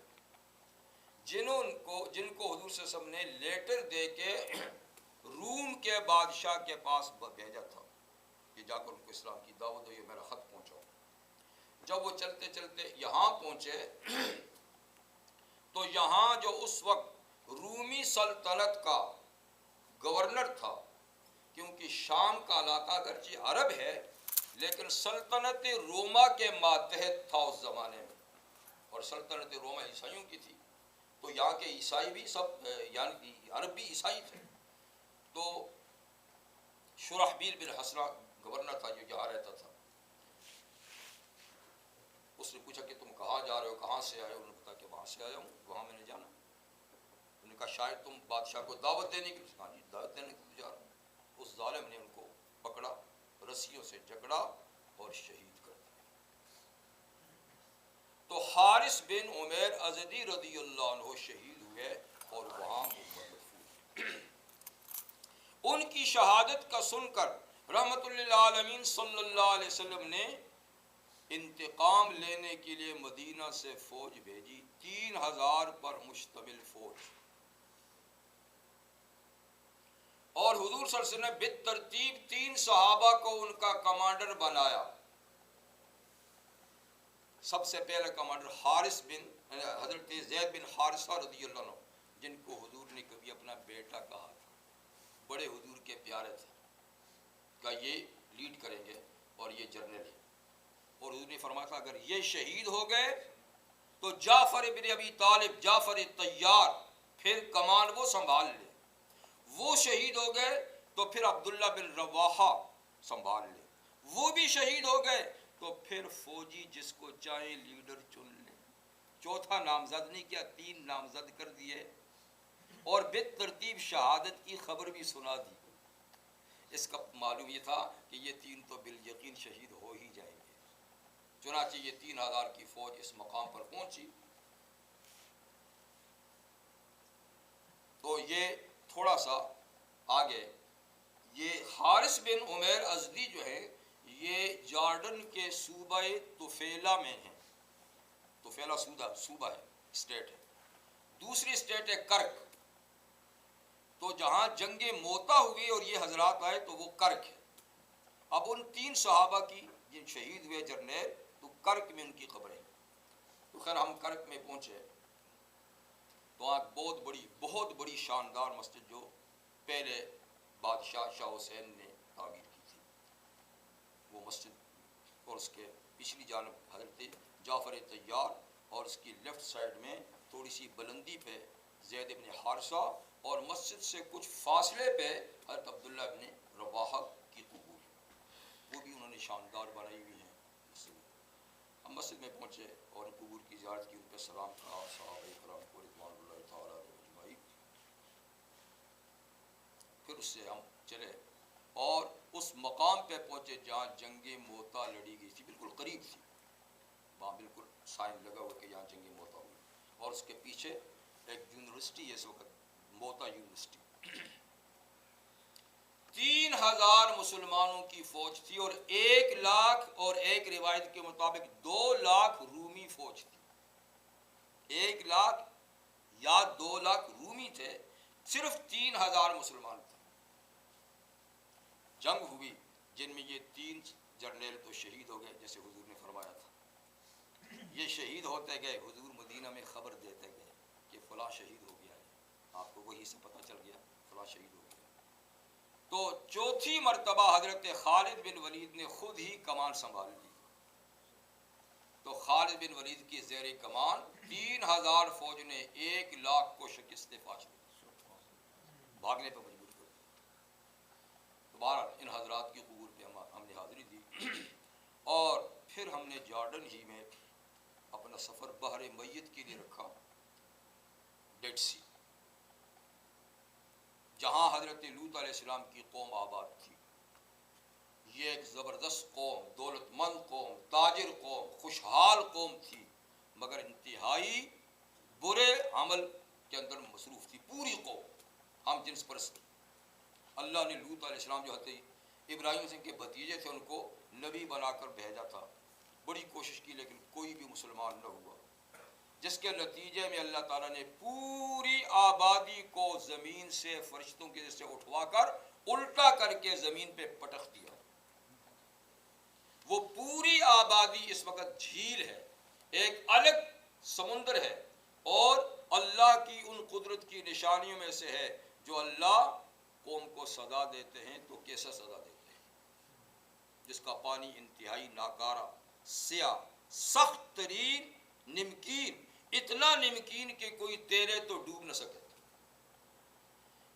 جن کو حضور صلی اللہ علیہ وسلم نے لیٹر دے کے روم کے بادشاہ کے پاس بھیجا تھا کہ جا کر ان کو اسلام کی دعوت دو، یہ میرا خط پہنچاؤ۔ جب وہ چلتے چلتے یہاں پہنچے تو یہاں جو اس وقت رومی سلطنت کا گورنر تھا، کیونکہ شام کا علاقہ اگرچہ عرب ہے لیکن سلطنت روما کے ماتحت تھا اس زمانے میں، اور سلطنت روما عیسائیوں کی تھی، تو یہاں کے عیسائی بھی سب یعنی عرب بھی عیسائی تھے۔ تو شرحبیل بن حسنہ گورنر تھا جو یہاں رہتا تھا۔ اس نے پوچھا کہ تم کہاں جا رہے ہو، کہاں سے آئے ہو؟ انہوں نے بتایا کہ وہاں سے آیا ہوں، وہاں میں نے جانا۔ انہوں نے کہا شاید تم بادشاہ کو دعوت دینے کے لیے، کہا جی دعوت دینے کے لیے جا رہا ہوں۔ اس ظالم نے ان کو پکڑا، رسیوں سے جکڑا اور شہید کر دیا۔ تو حارث بن عمیر ازدی رضی اللہ عنہ شہید ہوئے اور وہاں مدفون۔ ان کی شہادت کا سن کر رحمت للعالمین صلی اللہ علیہ وسلم نے انتقام لینے کے لیے مدینہ سے فوج بھیجی، 3000 پر مشتمل فوج، اور حضور صلی اللہ علیہ وسلم نے بالترتیب 3 صحابہ کو ان کا کمانڈر بنایا۔ سب سے پہلا کمانڈر حارث بن حضرت زید بن حارثہ رضی اللہ عنہ، جن کو حضور نے کبھی اپنا بیٹا کہا تھا، بڑے حضور کے پیارے تھے، کہ یہ لیڈ کریں گے اور یہ جنرل ہے، اور حضور نے فرمایا تھا اگر یہ شہید ہو گئے تو جعفر بن ابی طالب، جعفر طیار، پھر کمان وہ سنبھال لے، وہ شہید ہو گئے تو پھر عبداللہ بن رواحہ سنبھال لے، وہ بھی شہید ہو گئے تو پھر فوجی جس کو چاہے لیڈر چن لے۔ چوتھا نامزد نہیں کیا، 3 نامزد کر دیے اور بالترتیب شہادت کی خبر بھی سنا دی۔ اس کا معلوم یہ تھا کہ یہ 3 تو بالیقین شہید ہو ہی جائیں گے۔ چنانچہ یہ 3000 کی فوج اس مقام پر پہنچی۔ تو یہ تھوڑا سا آگے، یہ حارث بن عمیر ازدی جو ہے یہ جارڈن کے صوبہ طفیلہ میں ہیں۔ طفیلہ صوبہ ہے، اسٹیٹ ہے۔ دوسری اسٹیٹ ہے کرک، تو جہاں جنگ موتا ہوئی اور یہ حضرات آئے تو وہ کرک ہے۔ اب ان 3 صحابہ کی جن شہید ہوئے جرنیل، تو کرک میں ان کی قبریں۔ تو خیر ہم کرک میں پہنچے تو وہاں بہت بڑی شاندار مسجد جو پہلے بادشاہ شاہ حسین نے تعمیر کی تھی، وہ مسجد، اور اس کے پچھلی جانب حضرت جعفر طیار، اور اس کی لیفٹ سائڈ میں تھوڑی سی بلندی پہ زید بن حارثہ، اور مسجد سے کچھ فاصلے پہ حضرت عبداللہ بن رواحہ کی قبور، وہ بھی انہوں نے شاندار بنائی ہوئی ہیں۔ ہم مسجد میں پہنچے اور قبور کی زیارت کی، ان پہ سلام کہا، صحابہ کرام کو رضوان اللہ تعالیٰ علیہم اجمعین۔ پھر اس سے ہم چلے اور اس مقام پہ پہنچے جہاں جنگ موتا لڑی گئی تھی، بالکل قریب تھی، وہاں بالکل سائن لگا ہوا کہ یہاں جنگ موتا ہوئی، اور اس کے پیچھے ایک یونیورسٹی ہے اس وقت، موتا یونیورسٹی۔ 3000 مسلمانوں کی فوج تھی اور 1 لاکھ، اور ایک روایت کے مطابق 2 لاکھ رومی فوج تھی۔ 1 لاکھ یا 2 لاکھ رومی تھے، صرف 3000 مسلمان تھے۔ جنگ ہوئی جن میں یہ 3 جرنیل تو شہید ہو گئے جیسے حضور نے فرمایا تھا۔ یہ شہید ہوتے گئے، حضور مدینہ میں خبر دیتے گئے کہ فلاں شہید ہو گیا ہے، آپ کو وہی سے پتہ چل گیا فلاں شہید ہو گیا۔ تو چوتھی مرتبہ حضرت خالد بن ولید نے خود ہی کمان سنبھال لی، تو خالد بن ولید کی زیر کمان 3000 فوج نے 1 لاکھ کو شکست پاش دی۔ بھاگنے پہ مجبور کر دیا۔ بہرحال ان حضرات کی قبول پہ ہم نے حاضری دی اور پھر ہم نے جارڈن ہی میں اپنا سفر بحر میت کے لیے رکھا، ڈیڈ سی، جہاں حضرت لوط علیہ السلام کی قوم آباد تھی۔ یہ ایک زبردست قوم، دولت مند قوم، تاجر قوم، خوشحال قوم تھی، مگر انتہائی برے عمل کے اندر مصروف تھی پوری قوم، ہم جنس پرست۔ اللہ نے لوط علیہ السلام جو حضرت ابراہیم سے کے بھتیجے تھے ان کو نبی بنا کر بھیجا تھا، بڑی کوشش کی لیکن کوئی بھی مسلمان نہ ہوا، جس کے نتیجے میں اللہ تعالیٰ نے پوری آبادی کو زمین سے فرشتوں کے جیسے اٹھوا کر الٹا کر کے زمین پہ پٹخ دیا۔ وہ پوری آبادی اس وقت جھیل ہے، ایک الگ سمندر ہے، اور اللہ کی ان قدرت کی نشانیوں میں سے ہے جو اللہ قوم کو سزا دیتے ہیں تو کیسا سزا دیتے ہیں، جس کا پانی انتہائی ناکارہ، سیاہ، سخت ترین، نمکین، اتنا نمکین کہ کوئی تیرے تو ڈوب نہ سکے۔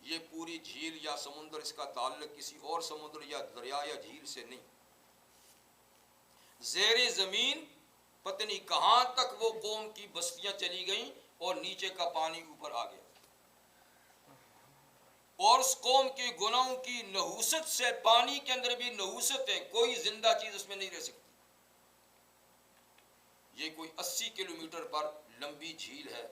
یہ پوری جھیل یا سمندر، اس کا تعلق کسی اور سمندر یا دریا یا جھیل سے نہیں، زیر زمین پتہ نہیں کہاں تک وہ قوم کی بستیاں چلی گئیں اور نیچے کا پانی اوپر آ گیا، اور اس قوم کے گناہوں کی نحوست سے پانی کے اندر بھی نحوست ہے، کوئی زندہ چیز اس میں نہیں رہ سکتی۔ یہ کوئی 80 کلومیٹر پر لمبی جھیل ہے،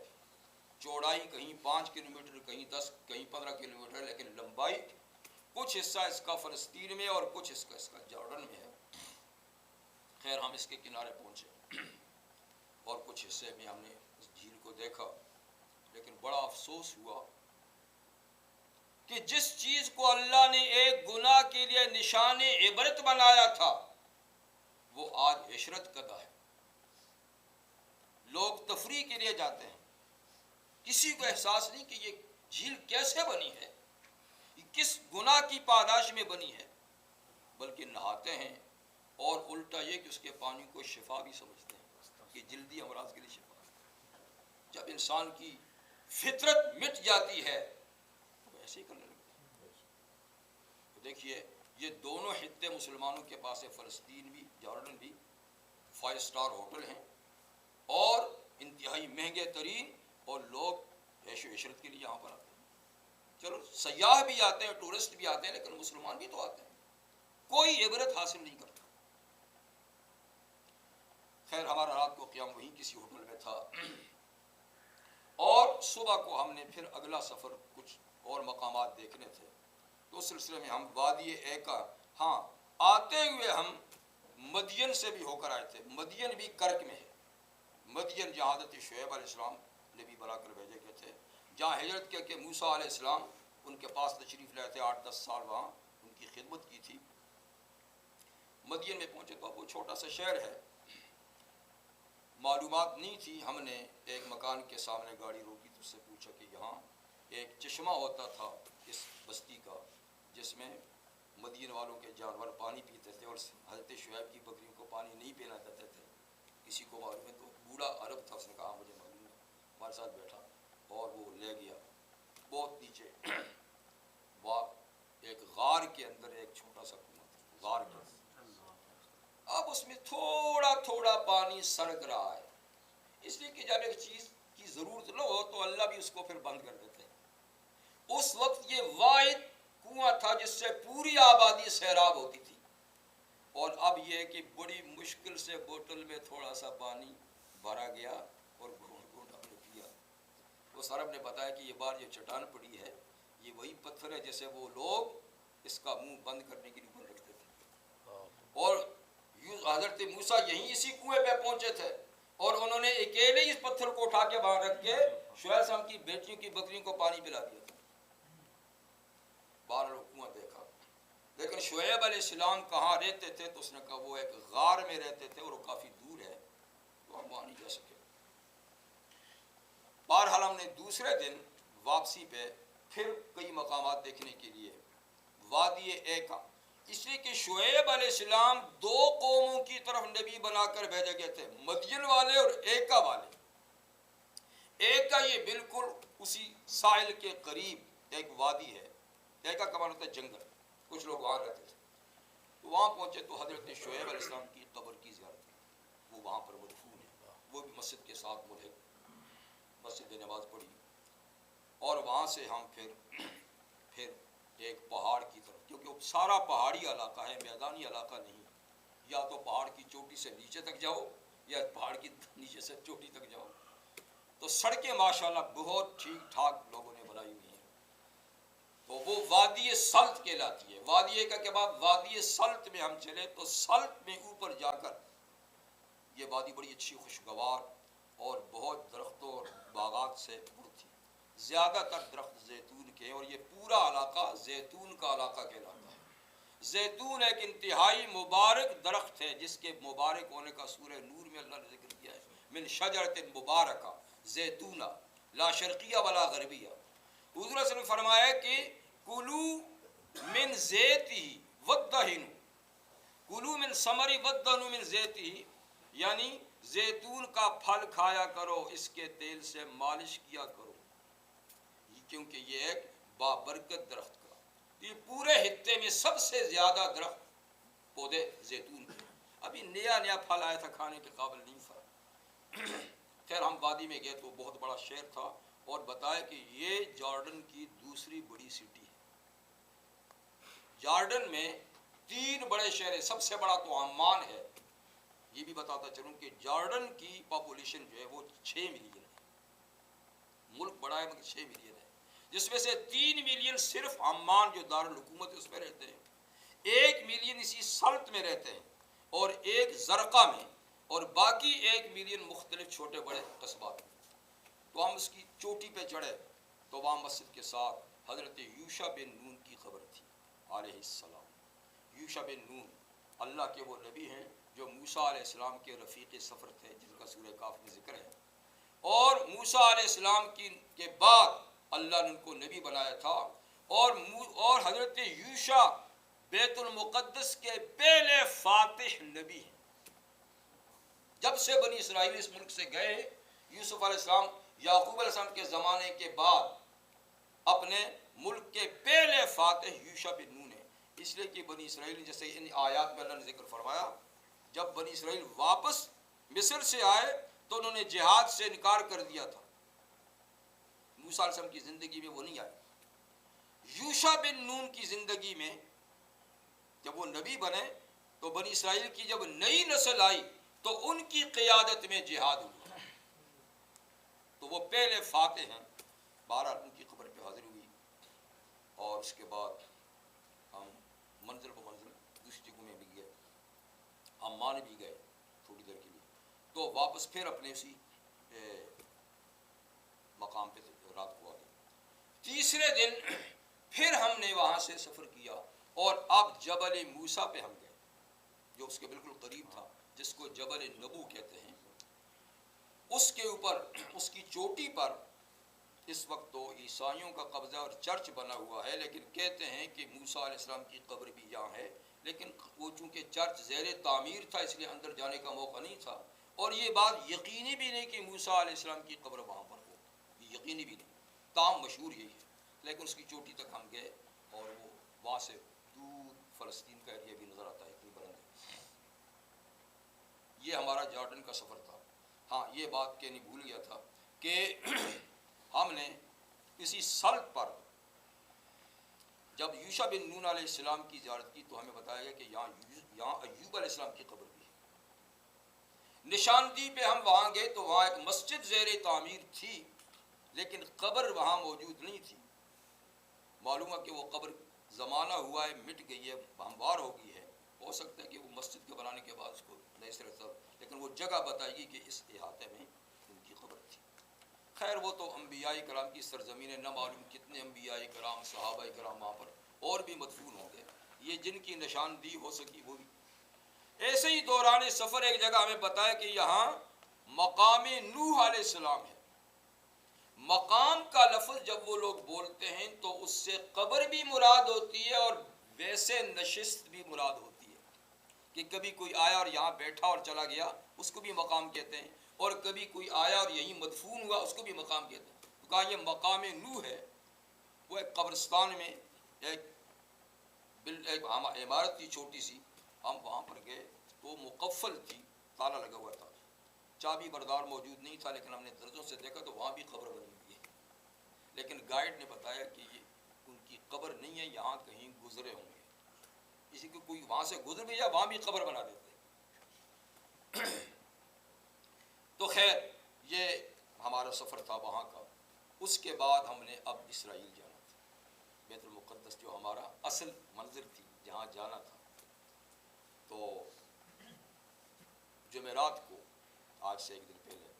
چوڑائی کہیں 5 کلومیٹر، کہیں 10، کہیں 15 کلومیٹر، لیکن لمبائی کچھ حصہ اس کا فلسطین میں اور کچھ اس کا جارڈن میں ہے۔ خیر ہم اس کے کنارے پہنچے اور کچھ حصے میں ہم نے اس جھیل کو دیکھا، لیکن بڑا افسوس ہوا کہ جس چیز کو اللہ نے ایک گناہ کے لیے نشان عبرت بنایا تھا وہ آج عشرت کدہ ہے۔ لوگ تفریح کے لیے جاتے ہیں، کسی کو احساس نہیں کہ یہ جھیل کیسے بنی ہے، یہ کس گناہ کی پاداش میں بنی ہے، بلکہ نہاتے ہیں اور الٹا یہ کہ اس کے پانی کو شفا بھی سمجھتے ہیں کہ جلدی امراض کے لیے شفا ہے۔ جب انسان کی فطرت مٹ جاتی ہے تو ایسے ہی کرنے لگتا ہے۔ تو دیکھیے یہ دونوں خطے مسلمانوں کے پاس ہے، فلسطین بھی، جارڈن بھی، 5 اسٹار ہوٹل ہیں اور انتہائی مہنگے ترین، اور لوگ عیش و عشرت کے لیے یہاں پر آتے ہیں۔ چلو سیاح بھی آتے ہیں، ٹورسٹ بھی آتے ہیں، لیکن مسلمان بھی تو آتے ہیں، کوئی عبرت حاصل نہیں کرتا۔ خیر ہمارا رات کو قیام وہیں کسی ہوٹل میں تھا، اور صبح کو ہم نے پھر اگلا سفر کچھ اور مقامات دیکھنے تھے، تو اس سلسلے میں ہم وادی ایکا، ہاں آتے ہوئے ہم مدین سے بھی ہو کر آئے تھے۔ مدین بھی کرک میں ہے، مدین جہاں حضرت شعیب علیہ السلام نبی بنا کر بھیجے گئے تھے، جہاں ہجرت کر کے موسیٰ علیہ السلام ان کے پاس تشریف لائے تھے، 8-10 سال وہاں ان کی خدمت کی تھی۔ مدین میں پہنچے تو اب وہ چھوٹا سا شہر ہے، معلومات نہیں تھی، ہم نے ایک مکان کے سامنے گاڑی روکی تو اس سے پوچھا کہ یہاں ایک چشمہ ہوتا تھا اس بستی کا جس میں مدین والوں کے جانور پانی پیتے تھے، اور حضرت شعیب کی بکریوں کو پانی نہیں پینا دیتے تھے۔ کسی کو معلوم ہے تو بوڑھا عرب تھا، اس نے کہا مجھے معلوم ہے، ہمارے ساتھ بیٹھا اور وہ لے گیا بہت نیچے، ایک غار کے اندر ایک چھوٹا سا کنواں تھا، غار کے اندر، اب اس میں تھوڑا تھوڑا پانی سڑک رہا ہے، اس لیے کہ جب ایک چیز کی ضرورت نہ ہو تو اللہ بھی اس کو پھر بند کر دیتے ہیں۔ اس وقت یہ واحد کنواں تھا جس سے پوری آبادی سیراب ہوتی تھی، اور اب یہ کہ بڑی مشکل سے بوتل میں تھوڑا سا پانی بھرا گیا اور گھونٹ گھونٹ ہم نے پیا۔ وہ صاحب نے بتایا کہ یہ بار یہ چٹان پڑی ہے، یہ وہی پتھر ہے جیسے وہ لوگ اس کا منہ بند کرنے کے لیے اوپر رکھتے تھے، اور حضرت موسیٰ یہیں اسی کنویں پہ پہنچے تھے، اور انہوں نے اکیلے اس پتھر کو اٹھا کے وہاں رکھ کے شعیب صاحب کی بیٹیوں کی بکریوں کو پانی پلا دیا تھا۔ 12 کنواں دیکھا، لیکن شعیب علیہ السلام کہاں رہتے تھے تو اس نے کہا وہ ایک غار میں رہتے تھے اور وہ کافی دور ہے تو ہم وہاں نہیں جا سکے۔ بہرحال ہم نے دوسرے دن واپسی پہ پھر کئی مقامات دیکھنے کے لیے وادی ایکا، اس لیے کہ شعیب علیہ السلام 2 قوموں کی طرف نبی بنا کر بھیجے گئے تھے، مدین والے اور ایکا والے۔ ایکا یہ بالکل اسی ساحل کے قریب ایک وادی ہے، دیکھا کا معنی ہوتا ہے جنگل، کچھ لوگ وہاں رہتے تھے، تو وہاں پہنچے تو حضرت شعیب علیہ السلام کی قبر کی زیارت کی، وہ وہاں پر مدفون ہے، وہ بھی مسجد کے ساتھ ملحق، مسجد میں نماز پڑھی، اور وہاں سے ہم پھر ایک پہاڑ کی طرف، کیونکہ وہ سارا پہاڑی علاقہ ہے، میدانی علاقہ نہیں، یا تو پہاڑ کی چوٹی سے نیچے تک جاؤ یا پہاڑ کی نیچے سے چوٹی تک جاؤ، تو سڑکیں ماشاءاللہ بہت ٹھیک ٹھاک لوگوں نے بنائی ہوئی ہیں، تو وہ وادی سلط کہلاتی ہے۔ وادی کا کے بعد وادی سلط میں ہم چلے تو سلط میں اوپر جا کر یہ وادی بڑی اچھی خوشگوار اور بہت درختوں اور باغات سے پر تھی، زیادہ تر درخت زیتون کے، اور یہ پورا علاقہ زیتون کا علاقہ کہلاتا ہے۔ زیتون ایک انتہائی مبارک درخت ہے جس کے مبارک ہونے کا سورہ نور میں اللہ نے ذکر کیا ہے، من شجرۃ مبارکہ زیتونہ لا شرقیہ ولا غربیہ۔ حضور صلی اللہ علیہ وسلم نے فرمایا کہ کلو من زیتہ ودہن، کلو من ثمر ودہن من زیتہ، یعنی زیتون کا پھل کھایا کرو، اس کے تیل سے مالش کیا کرو، کیونکہ یہ ایک بابرکت درخت کا، یہ پورے خطے میں سب سے زیادہ درخت پودے زیتون کے، ابھی نیا نیا پھل آیا تھا، کھانے کے قابل نہیں تھا۔ خیر ہم وادی میں گئے تو بہت بڑا شہر تھا، اور بتایا کہ یہ جارڈن کی دوسری بڑی سٹی ہے۔ جارڈن میں 3 بڑے شہر ہیں، سب سے بڑا تو عمان ہے۔ یہ بھی بتاتا چلوں کہ جارڈن کی پاپولیشن جو ہے وہ 6 ملین ہے، ملک بڑا ہے مگر 6 ملین ہے، جس میں سے 3 ملین صرف عمان جو دارالحکومت ہے اس میں رہتے ہیں، 1 ملین اسی سلط میں رہتے ہیں، اور 1 زرقہ میں، اور باقی 1 ملین مختلف چھوٹے بڑے قصبات میں۔ تو ہم اس کی چوٹی پہ چڑھے تو وہاں مسجد کے ساتھ حضرت یوشع بن نون کی قبر تھی علیہ السلام۔ یوشع بن نون اللہ کے وہ نبی ہیں جو موسیٰ علیہ السلام کے رفیق سفر تھے، جن کا سورہ کاف میں ذکر ہے، اور موسیٰ علیہ السلام کے بعد اللہ نے ان کو نبی بنایا تھا، اور حضرت یوشع بیت المقدس کے پہلے فاتح نبی ہیں۔ جب سے بنی اسرائیل اس ملک سے گئے، یوسف علیہ السلام یعقوب علیہ السلام کے زمانے کے بعد اپنے ملک کے پہلے فاتح یوشع بن نون ہے، اس لیے کہ بنی اسرائیل، جیسے ان آیات میں اللہ نے ذکر فرمایا، جب بنی اسرائیل واپس مصر سے آئے تو انہوں نے جہاد سے انکار کر دیا تھا، موسیٰ علیہ السلام کی زندگی میں وہ نہیں آئے۔ یوشع بن نون کی زندگی میں جب وہ نبی بنے تو بنی اسرائیل کی جب نئی نسل آئی تو ان کی قیادت میں جہاد ہوا، تو وہ پہلے فاتح ہیں۔ بہرحال ان کی قبر پہ حاضر ہوئی، اور اس کے بعد ہم منزل بہ منزل دوسری جگہوں میں بھی گئے، عمان بھی گئے تھوڑی دیر کے لیے، تو واپس پھر اپنے اسی مقام پہ رات کو آ گئے۔ تیسرے دن پھر ہم نے وہاں سے سفر کیا، اور اب جبل موسیٰ پہ ہم گئے جو اس کے بالکل قریب تھا، جس کو جبل نبو کہتے ہیں۔ اس کے اوپر، اس کی چوٹی پر اس وقت تو عیسائیوں کا قبضہ اور چرچ بنا ہوا ہے، لیکن کہتے ہیں کہ موسیٰ علیہ السلام کی قبر بھی یہاں ہے، لیکن وہ چونکہ چرچ زیر تعمیر تھا اس لیے اندر جانے کا موقع نہیں تھا، اور یہ بات یقینی بھی نہیں کہ موسیٰ علیہ السلام کی قبر وہاں پر ہو، یہ یقینی بھی نہیں، تام مشہور یہی ہے، لیکن اس کی چوٹی تک ہم گئے، اور وہ وہاں سے دور فلسطین کا ایریا بھی نظر آتا ہے، اتنی بلند ہے۔ یہ ہمارا جارڈن کا سفر تھا۔ ہاں یہ بات کہنی بھول گیا تھا کہ ہم نے اسی سلط پر جب یوشع بن نون علیہ السلام کی زیارت کی تو ہمیں بتایا گیا کہ یہاں ایوب علیہ السلام کی قبر بھی ہے۔ نشاندہی پہ ہم وہاں گئے تو وہاں ایک مسجد زیر تعمیر تھی، لیکن قبر وہاں موجود نہیں تھی۔ معلوم ہے کہ وہ قبر زمانہ ہوا ہے، مٹ گئی ہے، ہموار ہو گئی ہے، ہو سکتا ہے کہ وہ مسجد کے بنانے کے بعد اس کو نئے سرے سے، لیکن وہ جگہ بتائی گئی کہ اس احاطے میں ان کی قبر تھی۔ خیر وہ تو انبیاء کرام کی سرزمین ہے، نہ معلوم کتنے انبیاء کرام، صحابہ کرام وہاں پر اور بھی مدفون ہوں گے، یہ جن کی نشاندہی ہو سکی وہ بھی۔ ایسے ہی دوران سفر ایک جگہ ہمیں بتایا کہ یہاں مقام نوح علیہ السلام ہے۔ مقام کا لفظ جب وہ لوگ بولتے ہیں تو اس سے قبر بھی مراد ہوتی ہے، اور ویسے نشست بھی مراد ہوتی ہے، کہ کبھی کوئی آیا اور یہاں بیٹھا اور چلا گیا، اس کو بھی مقام کہتے ہیں، اور کبھی کوئی آیا اور یہیں مدفون ہوا، اس کو بھی مقام کہتے ہیں۔ تو کہا یہ مقام نوح ہے، وہ ایک قبرستان میں ایک عمارت تھی چھوٹی سی، ہم وہاں پر گئے تو مقفل تھی، تالا لگا ہوا تھا، چابی بردار موجود نہیں تھا، لیکن ہم نے درجوں سے دیکھا تو وہاں بھی قبر بنی ہوئی ہے، لیکن گائیڈ نے بتایا کہ یہ ان کی قبر نہیں ہے، یہاں کہیں گزرے ہوں گے، کسی کو کوئی وہاں سے گزر بھی جائے وہاں بھی قبر بنا دیتے۔ تو خیر یہ ہمارا سفر تھا وہاں کا۔ اس کے بعد ہم نے اب اسرائیل جانا تھا، بیت المقدس جو ہمارا اصل منزل تھی جہاں جانا تھا۔ تو جمعرات کو، آج سے ایک دن پہلے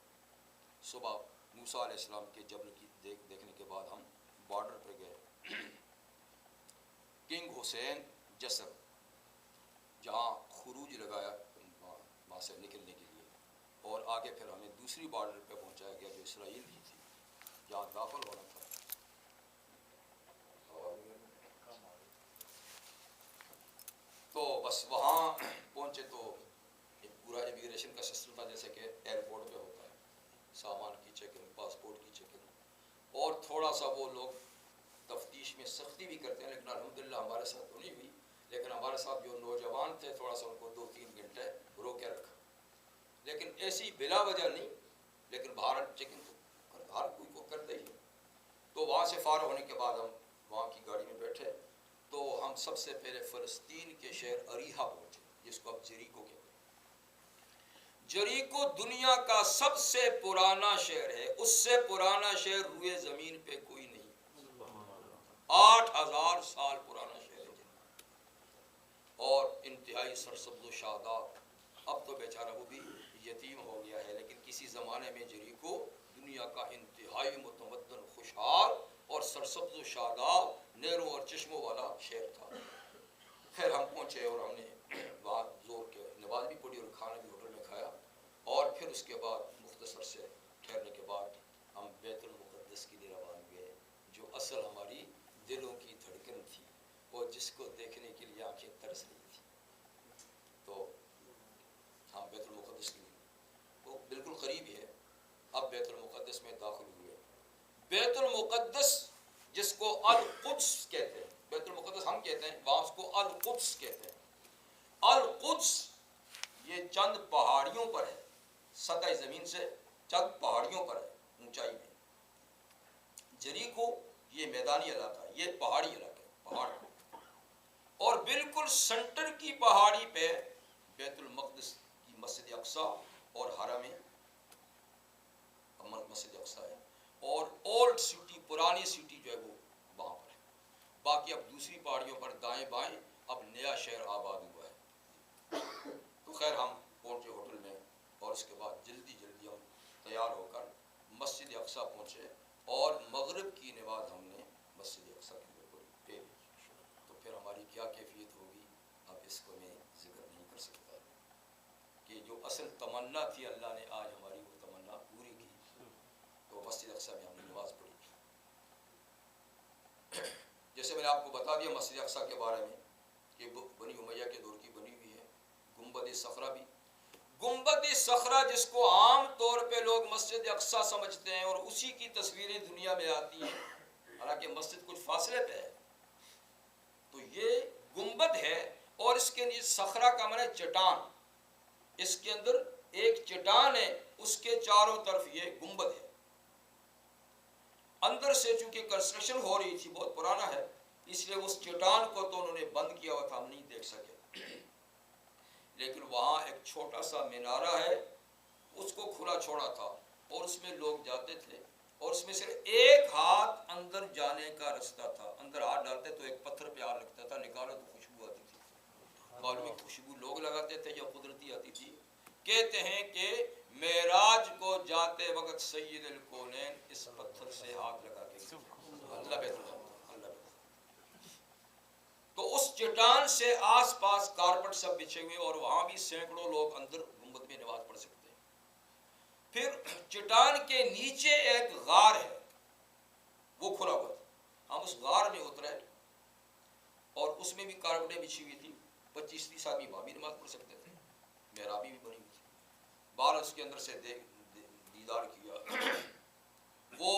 صبح موسیٰ علیہ السلام کے جبل کی دیکھنے کے بعد ہم بارڈر پہ گئے، کنگ حسین جسر جہاں خروج لگایا وہاں سے نکلنے کے لیے، اور آگے پھر ہمیں دوسری بارڈر پہ پہنچایا گیا جو اسرائیل کی تھی، جہاں داخل ہونا تھا۔ تو بس وہاں پہنچے تو ایک پورا امیگریشن کا سسٹم تھا جیسے کہ ایئرپورٹ پہ ہوتا ہے، سامان کی چیکنگ، پاسپورٹ کی چیکنگ، اور تھوڑا سا وہ لوگ تفتیش میں سختی بھی کرتے ہیں، لیکن الحمدللہ ہمارے ساتھ تو نہیں ہوئی، لیکن ہمارے ساتھ جو نوجوان تھے تھوڑا سا ان کو 2-3 گھنٹے روکے رکھا، لیکن ایسی بلا وجہ نہیں، لیکن باہر چیکنگ تو ہر کوئی کو کرتے ہی۔ تو وہاں سے فارغ ہونے کے بعد ہم وہاں کی گاڑی میں بیٹھے تو ہم سب سے پہلے فلسطین کے شہر اریحا پہنچے، جس کو اب جریکو کہتے ہیں۔ جریکو دنیا کا سب سے پرانا شہر ہے، اس سے پرانا شہر روئے زمین پہ کوئی نہیں، 8000 سال پرانا شہر ہے جریکو، اور انتہائی سرسبز و شاداب۔ اب تو بیچارہ وہ بھی یتیم ہو گیا ہے، لیکن کسی زمانے میں جریکو دنیا کا انتہائی متمدن، خوشحال اور سرسبز و شاداب، نہروں اور چشموں والا شہر تھا۔ خیر ہم پہنچے اور ہم نے وہاں زور کے نماز بھی پڑھی اور کھانا بھی ہوٹل میں کھایا، اور پھر اس کے بعد مختصر سے ٹھہرنے کے بعد ہم بیت المقدس کے لیے روانہ ہوئے، جو اصل ہماری دلوں کی دھڑکن تھی، اور جس کو دیکھنے کے لیے آنکھیں ترس رہی تھی۔ تو ہم بیت المقدس کی وہ بالکل قریب ہے، اب بیت المقدس میں داخل ہوئے۔ بیت المقدس جس کو القدس کہتے ہیں، بیت المقدس ہم کہتے ہیں، وہاں اس کو القدس کہتے ہیں۔ القدس یہ چند پہاڑیوں پر ہے، سطح زمین سے چند پہاڑیوں پر ہے اونچائی میں۔ جریکو یہ میدانی علاقہ ہے، یہ پہاڑی علاقہ ہے، پہاڑ، اور بالکل سنٹر کی پہاڑی پہ بیت المقدس کی مسجد اقصیٰ اور حرم مسجد اقصیٰ ہے، اور اولڈ سٹی، پرانی سٹی جو ہے وہ وہاں پر ہے۔ باقی اب دوسری پہاڑیوں پر دائیں بائیں اب نیا شہر آباد ہوا ہے۔ تو خیر ہم پہنچے ہوٹل میں، اور اس کے بعد جلدی جلدی ہم تیار ہو کر مسجد اقصیٰ پہنچے، اور مغرب کی نماز ہم نے مسجد اقصیٰ کے اندر پڑھی۔ تو پھر ہماری کیا کیفیت ہوگی، اب اس کو میں ذکر نہیں کر سکتا، کہ جو اصل تمنا تھی اللہ نے آج ہماری وہ تمنا پوری کی۔ تو مسجد اقصیٰ میں ہم نے نماز پڑھی۔ جیسے میں نے آپ کو بتا دیا مسجد اقصیٰ کے بارے میں کہ بنی امیہ کے دور کی بنی ہوئی ہے، گنبد صخرہ بھی، گنبد صخرہ جس کو عام طور پہ لوگ مسجد اقصیٰ سمجھتے ہیں، اور اسی کی تصویریں دنیا میں آتی ہیں، حالانکہ مسجد کچھ فاصلے پہ ہے۔ تو یہ گنبد ہے، اور اس کے نیچے صخرہ کا معنی چٹان، اس کے اندر ایک چٹان ہے، اس کے چاروں طرف یہ گنبد ہے۔ اندر سے چونکہ کنسٹرکشن ہو رہی تھی، بہت پرانا ہے، اس لیے اس چٹان کو تو انہوں نے بند کیا ہوا تھا، ہم نہیں دیکھ سکے، لیکن وہاں ایک چھوٹا سا مینارہ ہے، اس کو کھلا چھوڑا تھا، اور اس میں لوگ جاتے تھے، اور اس میں صرف ایک ہاتھ اندر جانے کا رستہ تھا، اندر ہاتھ ڈالتے تو ایک پتھر پہ ہاتھ لگتا تھا، نکالو تو خوشبو آتی تھی۔ معلوم ہے خوشبو لوگ لگاتے تھے یا قدرتی آتی تھی؟ کہتے ہیں کہ معراج کو جاتے وقت سید الکونین اس پتھر سے ہاتھ لگا کے اللہ بہتر، اللہ بہتر۔ تو اس چٹان سے آس پاس کارپٹ سب بچھے ہوئے، اور وہاں بھی سینکڑوں لوگ اندر گنبد میں نماز پڑھ سکتے ہیں۔ پھر چٹان کے نیچے ایک غار ہے، وہ کھلا ہوا تھا، ہم اس غار میں اترے، اور اس میں بھی کارپٹیں بچھی ہوئی تھی، 25-30 آدمی وہاں بھی نماز پڑھ سکتے تھے، محرابی بھی بنی ہوئی تھی۔ باہر اس کے اندر سے دیدار کیا، وہ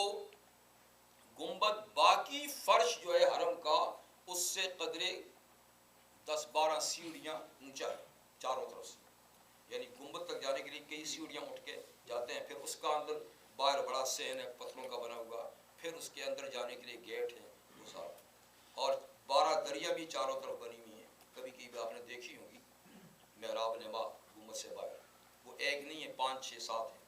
گنبد باقی فرش جو ہے حرم کا اس سے قدرے 10-12 سیڑھیاں اونچا ہے چاروں طرف سے، یعنی گنبد تک جانے کے لیے کئی سیڑھیاں اٹھ کے جاتے ہیں، پھر اس کا اندر باہر بڑا صحن ہے پتھروں کا بنا ہوا، پھر اس کے اندر جانے کے لیے گیٹ ہے وہ سارا، اور 12 دریا بھی چاروں طرف بنی ہوئی ہیں، کبھی کبھی آپ نے دیکھی ہوگی محراب نما گنبد سے باہر، وہ ایک نہیں ہے 5-6-7 ہیں،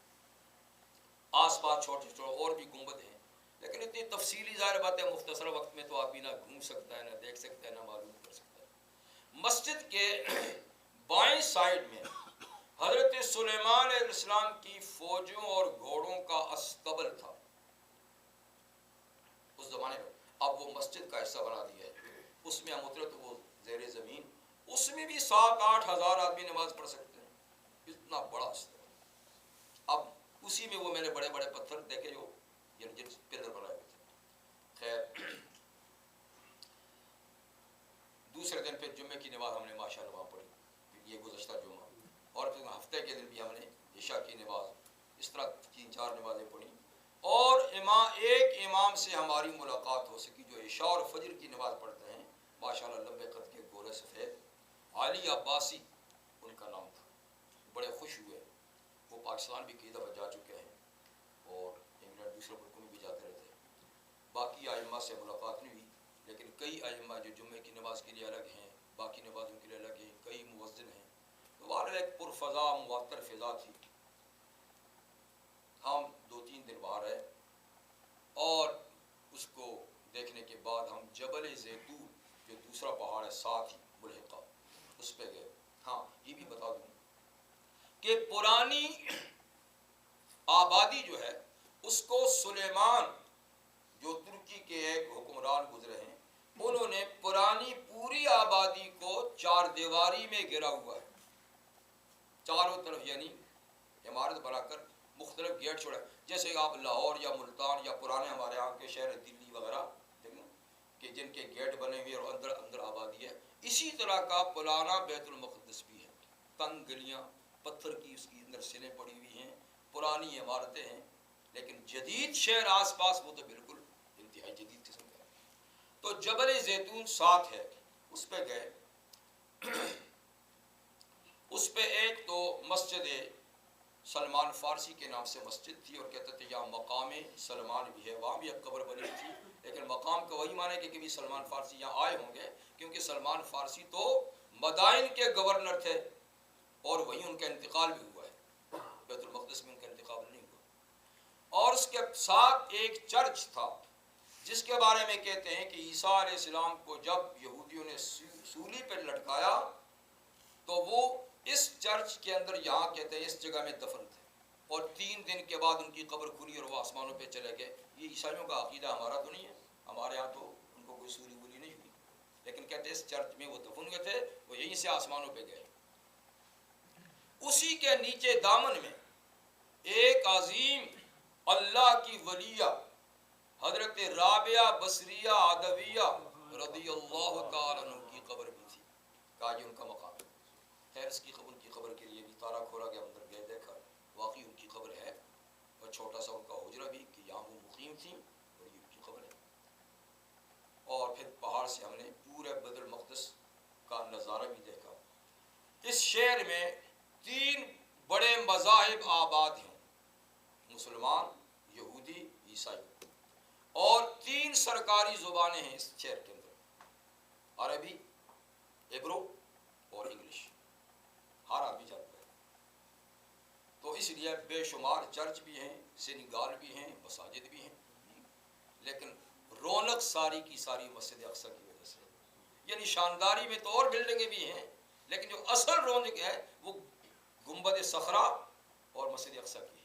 آس پاس چھوٹے چھوٹے اور بھی گنبد ہیں، لیکن اتنی تفصیلی ظاہر بات ہے مختصر وقت میں تو آدمی نہ گھوم سکتا ہے، نہ دیکھ سکتا ہے، نہ معلوم کر سکتا ہے۔ مسجد کے بائیں سائڈ میں حضرت سلیمان علیہ السلام کی فوجوں اور گھوڑوں کا استبل تھا اس زمانے میں، اب وہ مسجد کا حصہ بنا دیا ہے، اس میں ہم اترے تو وہ زیر زمین، اس میں بھی 7-8 ہزار آدمی نماز پڑھ سکتے ہیں، اتنا بڑا استبل۔ اب اسی میں وہ میں نے بڑے بڑے پتھر دیکھے جو جن پلر بنائے ہوئے تھے۔ خیر دوسرے دن پھر جمعے کی نماز ہم نے ماشاءاللہ وہاں پڑھی، یہ گزشتہ جمعہ، اور پھر ہفتے کے دن بھی ہم نے عشاء کی نماز، اس طرح 3-4 نمازیں پڑھی، اور ایک امام سے ہماری ملاقات ہو سکی جو عشاء اور فجر کی نماز پڑھتے ہیں، ماشاءاللہ لمبے قد کے گورے سفید، علی عباسی ان کا نام تھا، بڑے خوش ہوئے، وہ پاکستان بھی کئی دفعہ جا چکے ہیں اور انگلینڈ دوسرے ملکوں میں بھی جاتے رہتے ہیں، باقی ائمہ سے ملاقات نہیں ہوئی، لیکن کئی ائمہ جو جمعے کی نماز کے لیے الگ ہیں، باقی نمازوں کے لیے الگ ہیں، کئی مؤذن ہیں، تو بہرحال ایک پرفضا معطر فضا تھی۔ ہم 2-3 دن باہر رہے، اور اس کو دیکھنے کے بعد ہم جبل زیتون جو دوسرا پہاڑ ہے ساتھ ہی ملحقہ، اس پہ گئے۔ ہاں یہ بھی بتا دوں کہ پرانی آبادی جو ہے اس کو سلیمان جو ترکی کے ایک حکمران گزرے ہیں، انہوں نے پرانی پوری آبادی کو 4 دیواری میں گھرا ہوا ہے، چاروں طرف، یعنی عمارت بنا کر مختلف گیٹ چھوڑے، جیسے آپ لاہور یا ملتان یا پرانے ہمارے یہاں کے شہر دلی وغیرہ دیکھیں کہ جن کے گیٹ بنے ہوئے اور اندر اندر آبادی ہے، اسی طرح کا پرانا بیت المقدس بھی ہے، تنگ گلیاں، پتھر کی اس کی اندر سلیں پڑی ہوئی ہیں، پرانی عمارتیں ہیں، لیکن جدید شہر آس پاس وہ تو بالکل انتہائی جدید قسم کا ہے۔ تو جبل زیتون ساتھ ہے، اس پہ گئے، اس پہ ایک تو مسجد سلمان فارسی کے نام سے مسجد تھی، اور کہتے تھے یہاں مقام سلمان بھی ہے، وہاں بھی ایک قبر بنی تھی، لیکن مقام کا وہی معنی ہے کہ کبھی سلمان فارسی یہاں آئے ہوں گے، کیونکہ سلمان فارسی تو مدائن کے گورنر تھے، اور وہیں ان کا انتقال بھی ہوا ہے، بیت المقدس میں ان کا انتقال نہیں ہوا۔ اور اس کے ساتھ ایک چرچ تھا جس کے بارے میں کہتے ہیں کہ عیسیٰ علیہ السلام کو جب یہودیوں نے سولی پر لٹکایا تو وہ اس چرچ کے اندر، یہاں کہتے ہیں اس جگہ میں دفن تھے، اور 3 دن کے بعد ان کی قبر کھلی اور وہ آسمانوں پہ چلے گئے۔ یہ عیسائیوں کا عقیدہ، ہمارا تو نہیں ہے، ہمارے یہاں تو ان کو کوئی سولی وولی نہیں ہوئی، لیکن کہتے ہیں اس چرچ میں وہ دفن ہوئے تھے، وہ یہیں سے آسمانوں پہ گئے۔ اسی کے نیچے دامن میں ایک عظیم اللہ کی ولیہ حضرت رابعہ بصریہ عدویہ رضی اللہ تعالیٰ عنہ کی قبر بھی تھی، کہا یہ ان کا مقام ہے۔ خیر اس کی ان کی قبر کے لیے بھی تارا کھولا گیا، اندر گئے، دیکھا واقعی ان کی قبر ہے، اور چھوٹا سا ان کا حجرہ بھی کہ یہاں وہ مقیم تھیں، اور یہ ان کی قبر ہے۔ اور پھر پہاڑ سے ہم نے پورے بیت المقدس کا نظارہ بھی دیکھا۔ اس شہر میں 3 بڑے مذاہب آباد ہیں، مسلمان، یہودی، عیسائی، اور 3 سرکاری زبانیں ہیں اس شہر کے اندر، عربی، ہیبرو اور انگلش، ہر آدمی جانتا ہے۔ تو اس لیے بے شمار چرچ بھی ہیں، سنگال بھی ہیں، مساجد بھی ہیں، لیکن رونق ساری کی ساری مسجد اقصی کی وجہ سے، یعنی شانداری میں تو اور بلڈنگیں بھی ہیں، لیکن جو اصل رونق ہے وہ گنبد صخرہ اور مسجد اقصی کی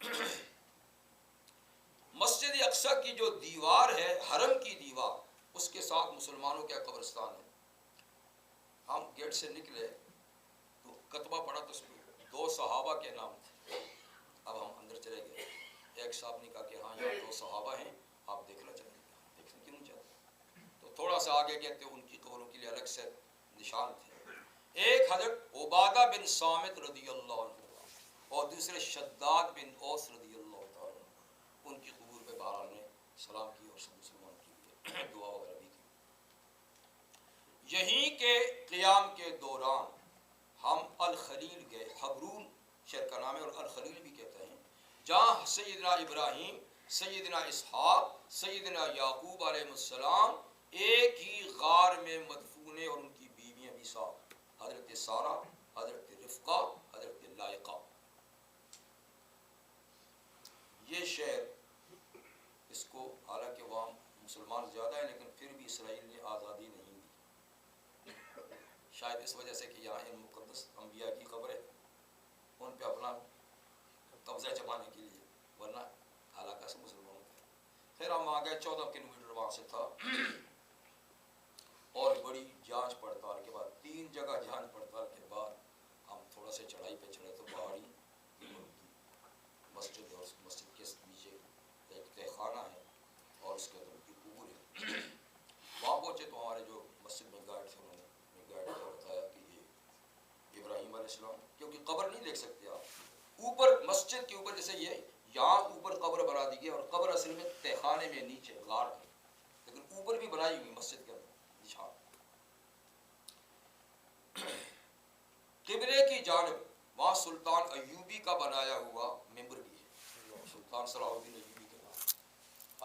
ہے۔ مسجد اقصی کی جو دیوار ہے، حرم کی دیوار، اس کے ساتھ مسلمانوں کا قبرستان ہے۔ ہم گیٹ سے نکلے تو کتبہ پڑا، تو اس میں 2 صحابہ کے نام تھے۔ اب ہم اندر چلے گئے، ایک صاحب نے کہا کہ ہاں یہ 2 صحابہ ہیں، آپ دیکھنا چاہیں گے؟ دیکھنا کیوں نہیں چاہتے؟ تو تھوڑا سا آگے کہتے ان کی قبروں کے لیے الگ سے نشان تھے، ایک حضرت عبادہ بن صامت رضی اللہ عنہ، اور دوسرے شداد بن اوس رضی اللہ تعالیٰ عنہ، ان کی قبور پہ بہرحال نے سلام کی اور سب مسلمانوں کے لیے دعا وغیرہ بھی کی. یہیں کے قیام کے دوران ہم الخلیل گئے. حبرون شہر کا نام ہے اور الخلیل بھی کہتے ہیں، جہاں سیدنا ابراہیم، سیدنا اسحاق، سیدنا یعقوب علیہ السلام ایک ہی غار میں مدفون ہیں اور ان کی بیویاں بھی ساتھ، حضرت سارہ، حضرت رفقہ، حضرت لائقہ. یہ شہر، اس کو حالانکہ وہاں مسلمان زیادہ ہیں لیکن پھر بھی اسرائیل نے آزادی نہیں دی، شاید اس وجہ سے کہ یہاں ان مقدس انبیاء کی قبریں، ان پہ اپنا قبضہ جمانے کے لیے، ورنہ علاقہ سے مسلمانوں کا. پھر ہم وہاں گئے، 14 کلومیٹر وہاں سے تھا، اور بڑی جانچ پڑتال کے بعد، 3 جگہ جانچ پڑتال کے بعد ہم تھوڑا سے چڑھائی پہ چڑھے تو پہاڑی مسجد ہے، اور اس مسجد کے نیچے ایک تہ خانہ ہے اور اس کے اندر کی قبور ہے. وہاں پہنچے تو ہمارے جو مسجد میں گائیڈ تھے، انہوں نے گائیڈ کو بتایا کہ یہ ابراہیم علیہ السلام، کیونکہ قبر نہیں دیکھ سکتے آپ، اوپر مسجد کے اوپر جیسے یہ یہاں اوپر قبر بنا دی گئی، اور قبر اصل میں تہ خانے میں نیچے غار ہے، لیکن اوپر بھی بنائی ہوئی مسجد کے اندر نشان. قبلے کی جانب وہاں سلطان ایوبی کا بنایا ہوا ممبر بھی ہے، سلطان صلاح الدین ایوبی کے نام.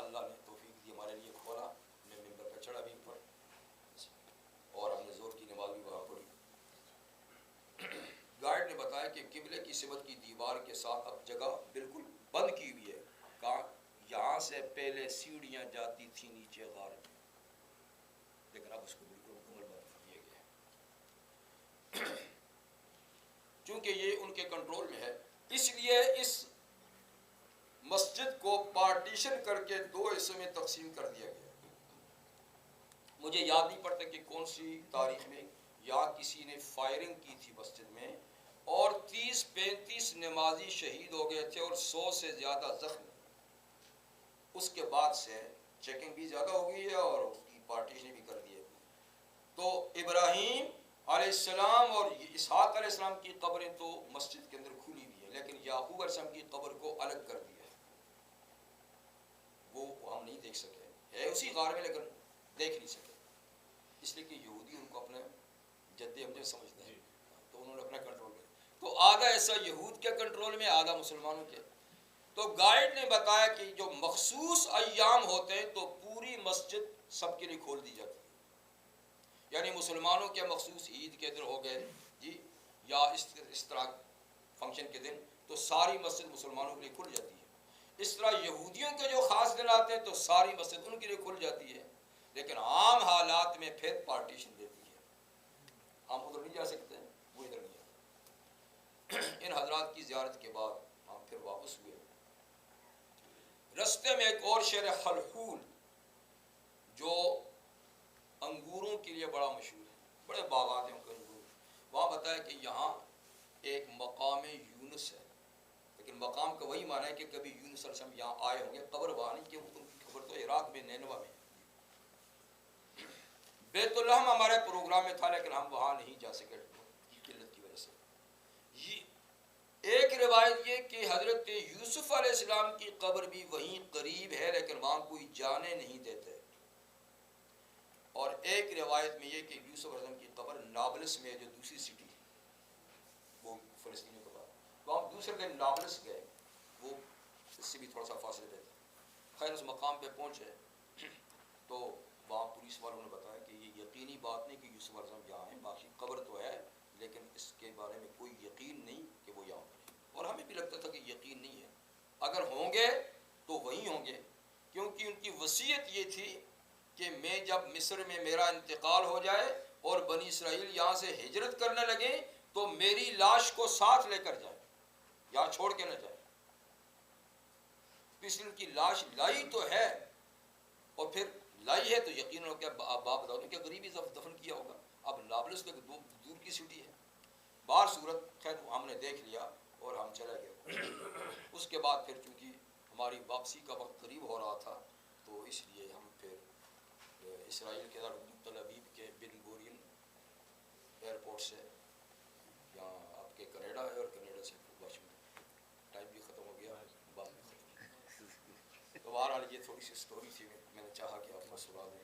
اللہ نے توفیق دی ہمارے لیے، کھولا، میں ممبر پہ چڑھا بھی اوپر، اور ہم نے زور کی نماز بھی وہاں پڑھی. گائیڈ نے بتایا کہ قبلے کی سمت کی دیوار کے ساتھ اب جگہ بالکل بند کی ہوئی ہے، کہا یہاں سے پہلے سیڑھیاں جاتی تھی نیچے غار میں، لیکن اب اس کو بالکل مکمل بند کر دیا گیا ہے. چونکہ یہ ان کے کنٹرول میں ہے، اس لیے اس مسجد کو پارٹیشن کر کے 2 حصوں میں تقسیم کر دیا گیا. مجھے یاد نہیں پڑتا کہ کون سی تاریخ میں یا کسی نے فائرنگ کی تھی مسجد میں، اور 30-35 نمازی شہید ہو گئے تھے اور 100 سے زیادہ زخمی. اس کے بعد سے چیکنگ بھی زیادہ ہو گئی ہے اور اس کی پارٹیشن بھی کر دی ہے. تو ابراہیم علیہ السلام اور اسحاق علیہ السلام کی قبریں تو مسجد کے اندر کھلی ہوئی ہیں، لیکن یعقوب علیہ السلام کی قبر کو الگ کر دیا ہے، وہ ہم نہیں دیکھ سکے، ہے اسی غار میں لیکن دیکھ نہیں سکے، اس لیے کہ یہودی ان کو اپنے جد امجد سمجھتے ہیں، تو انہوں نے اپنا کنٹرول کیا. تو آدھا ایسا یہود کے کنٹرول میں، آدھا مسلمانوں کے. تو گائیڈ نے بتایا کہ جو مخصوص ایام ہوتے ہیں تو پوری مسجد سب کے لیے کھول دی جاتی ہے، یعنی مسلمانوں کے مخصوص عید کے دن ہو گئے جی، یا اس طرح فنکشن کے دن، تو ساری مسجد مسلمانوں کے لیے کھل جاتی ہے. اس طرح یہودیوں کے جو خاص دن آتے ہیں تو ساری مسجد ان کے لیے کھل جاتی ہے، لیکن عام حالات میں پھر پارٹیشن دیتی ہے، ہم ادھر نہیں جا سکتے، وہ ادھر نہیں جا. ان حضرات کی زیارت کے بعد ہم پھر واپس ہوئے. رستے میں ایک اور شہر خلخول جو انگوروں کے لیے بڑا مشہور ہے، بڑے باغات ہیں ان کے انگور. وہاں بتایا کہ یہاں ایک مقام یونس ہے، لیکن مقام کا وہی معنی ہے کہ کبھی یونس علیہ السلام یہاں آئے ہوں گے، قبر وہاں نہیں، کہ ان کی قبر تو عراق میں نینوا میں. بیت اللہ ہمارے پروگرام میں تھا لیکن ہم وہاں نہیں جا سکے قلت کی وجہ سے. یہ ایک روایت یہ کہ حضرت یوسف علیہ السلام کی قبر بھی وہیں قریب ہے لیکن وہاں کوئی جانے نہیں دیتے. اور ایک روایت میں یہ کہ یوسف علیہ السلام کی قبر نابلس میں ہے، جو دوسری سٹی ہے وہ فلسطینیوں کے بعد. تو ہم دوسرے دن نابلس گئے، وہ اس سے بھی تھوڑا سا فاصلے پہ تھا. خیر اس مقام پہ پہنچے تو وہاں پولیس والوں نے بتایا کہ یہ یقینی بات نہیں کہ یوسف علیہ السلام یہاں ہیں، باقی قبر تو ہے لیکن اس کے بارے میں کوئی یقین نہیں کہ وہ یہاں پر ہے. اور ہمیں بھی لگتا تھا کہ یقین نہیں ہے، اگر ہوں گے تو وہیں ہوں گے، کیونکہ ان کی وصیت یہ تھی کہ میں جب مصر میں میرا انتقال ہو جائے اور بنی اسرائیل یہاں سے ہجرت کرنے لگے تو میری لاش کو ساتھ لے کر جائے، یہاں چھوڑ کے نہ جائے. اس لیے ان کی لاش لائی تو ہے، اور پھر لائی ہے تو یقیناً کیا باپ دادوں کے قریب ہی دفن کیا ہوگا. اب نابلس تو دور کی سٹی ہے. بار صورت خیر ہم نے دیکھ لیا اور ہم چلے گئے. اس کے بعد پھر چونکہ ہماری واپسی کا وقت قریب ہو رہا تھا تو اس لیے ہم پھر اسرائیل کے تل ابیب کے بن گورین ایئرپورٹ سے یہاں آپ کے کینیڈا ہے، اور کینیڈا سے واشنگٹن. ٹائم بھی ختم ہو گیا، بات بھی ختم. تو بہرحال یہ تھوڑی تھوڑی سی اسٹوری تھی، میں نے چاہا کہ آپ کو سنا دیں۔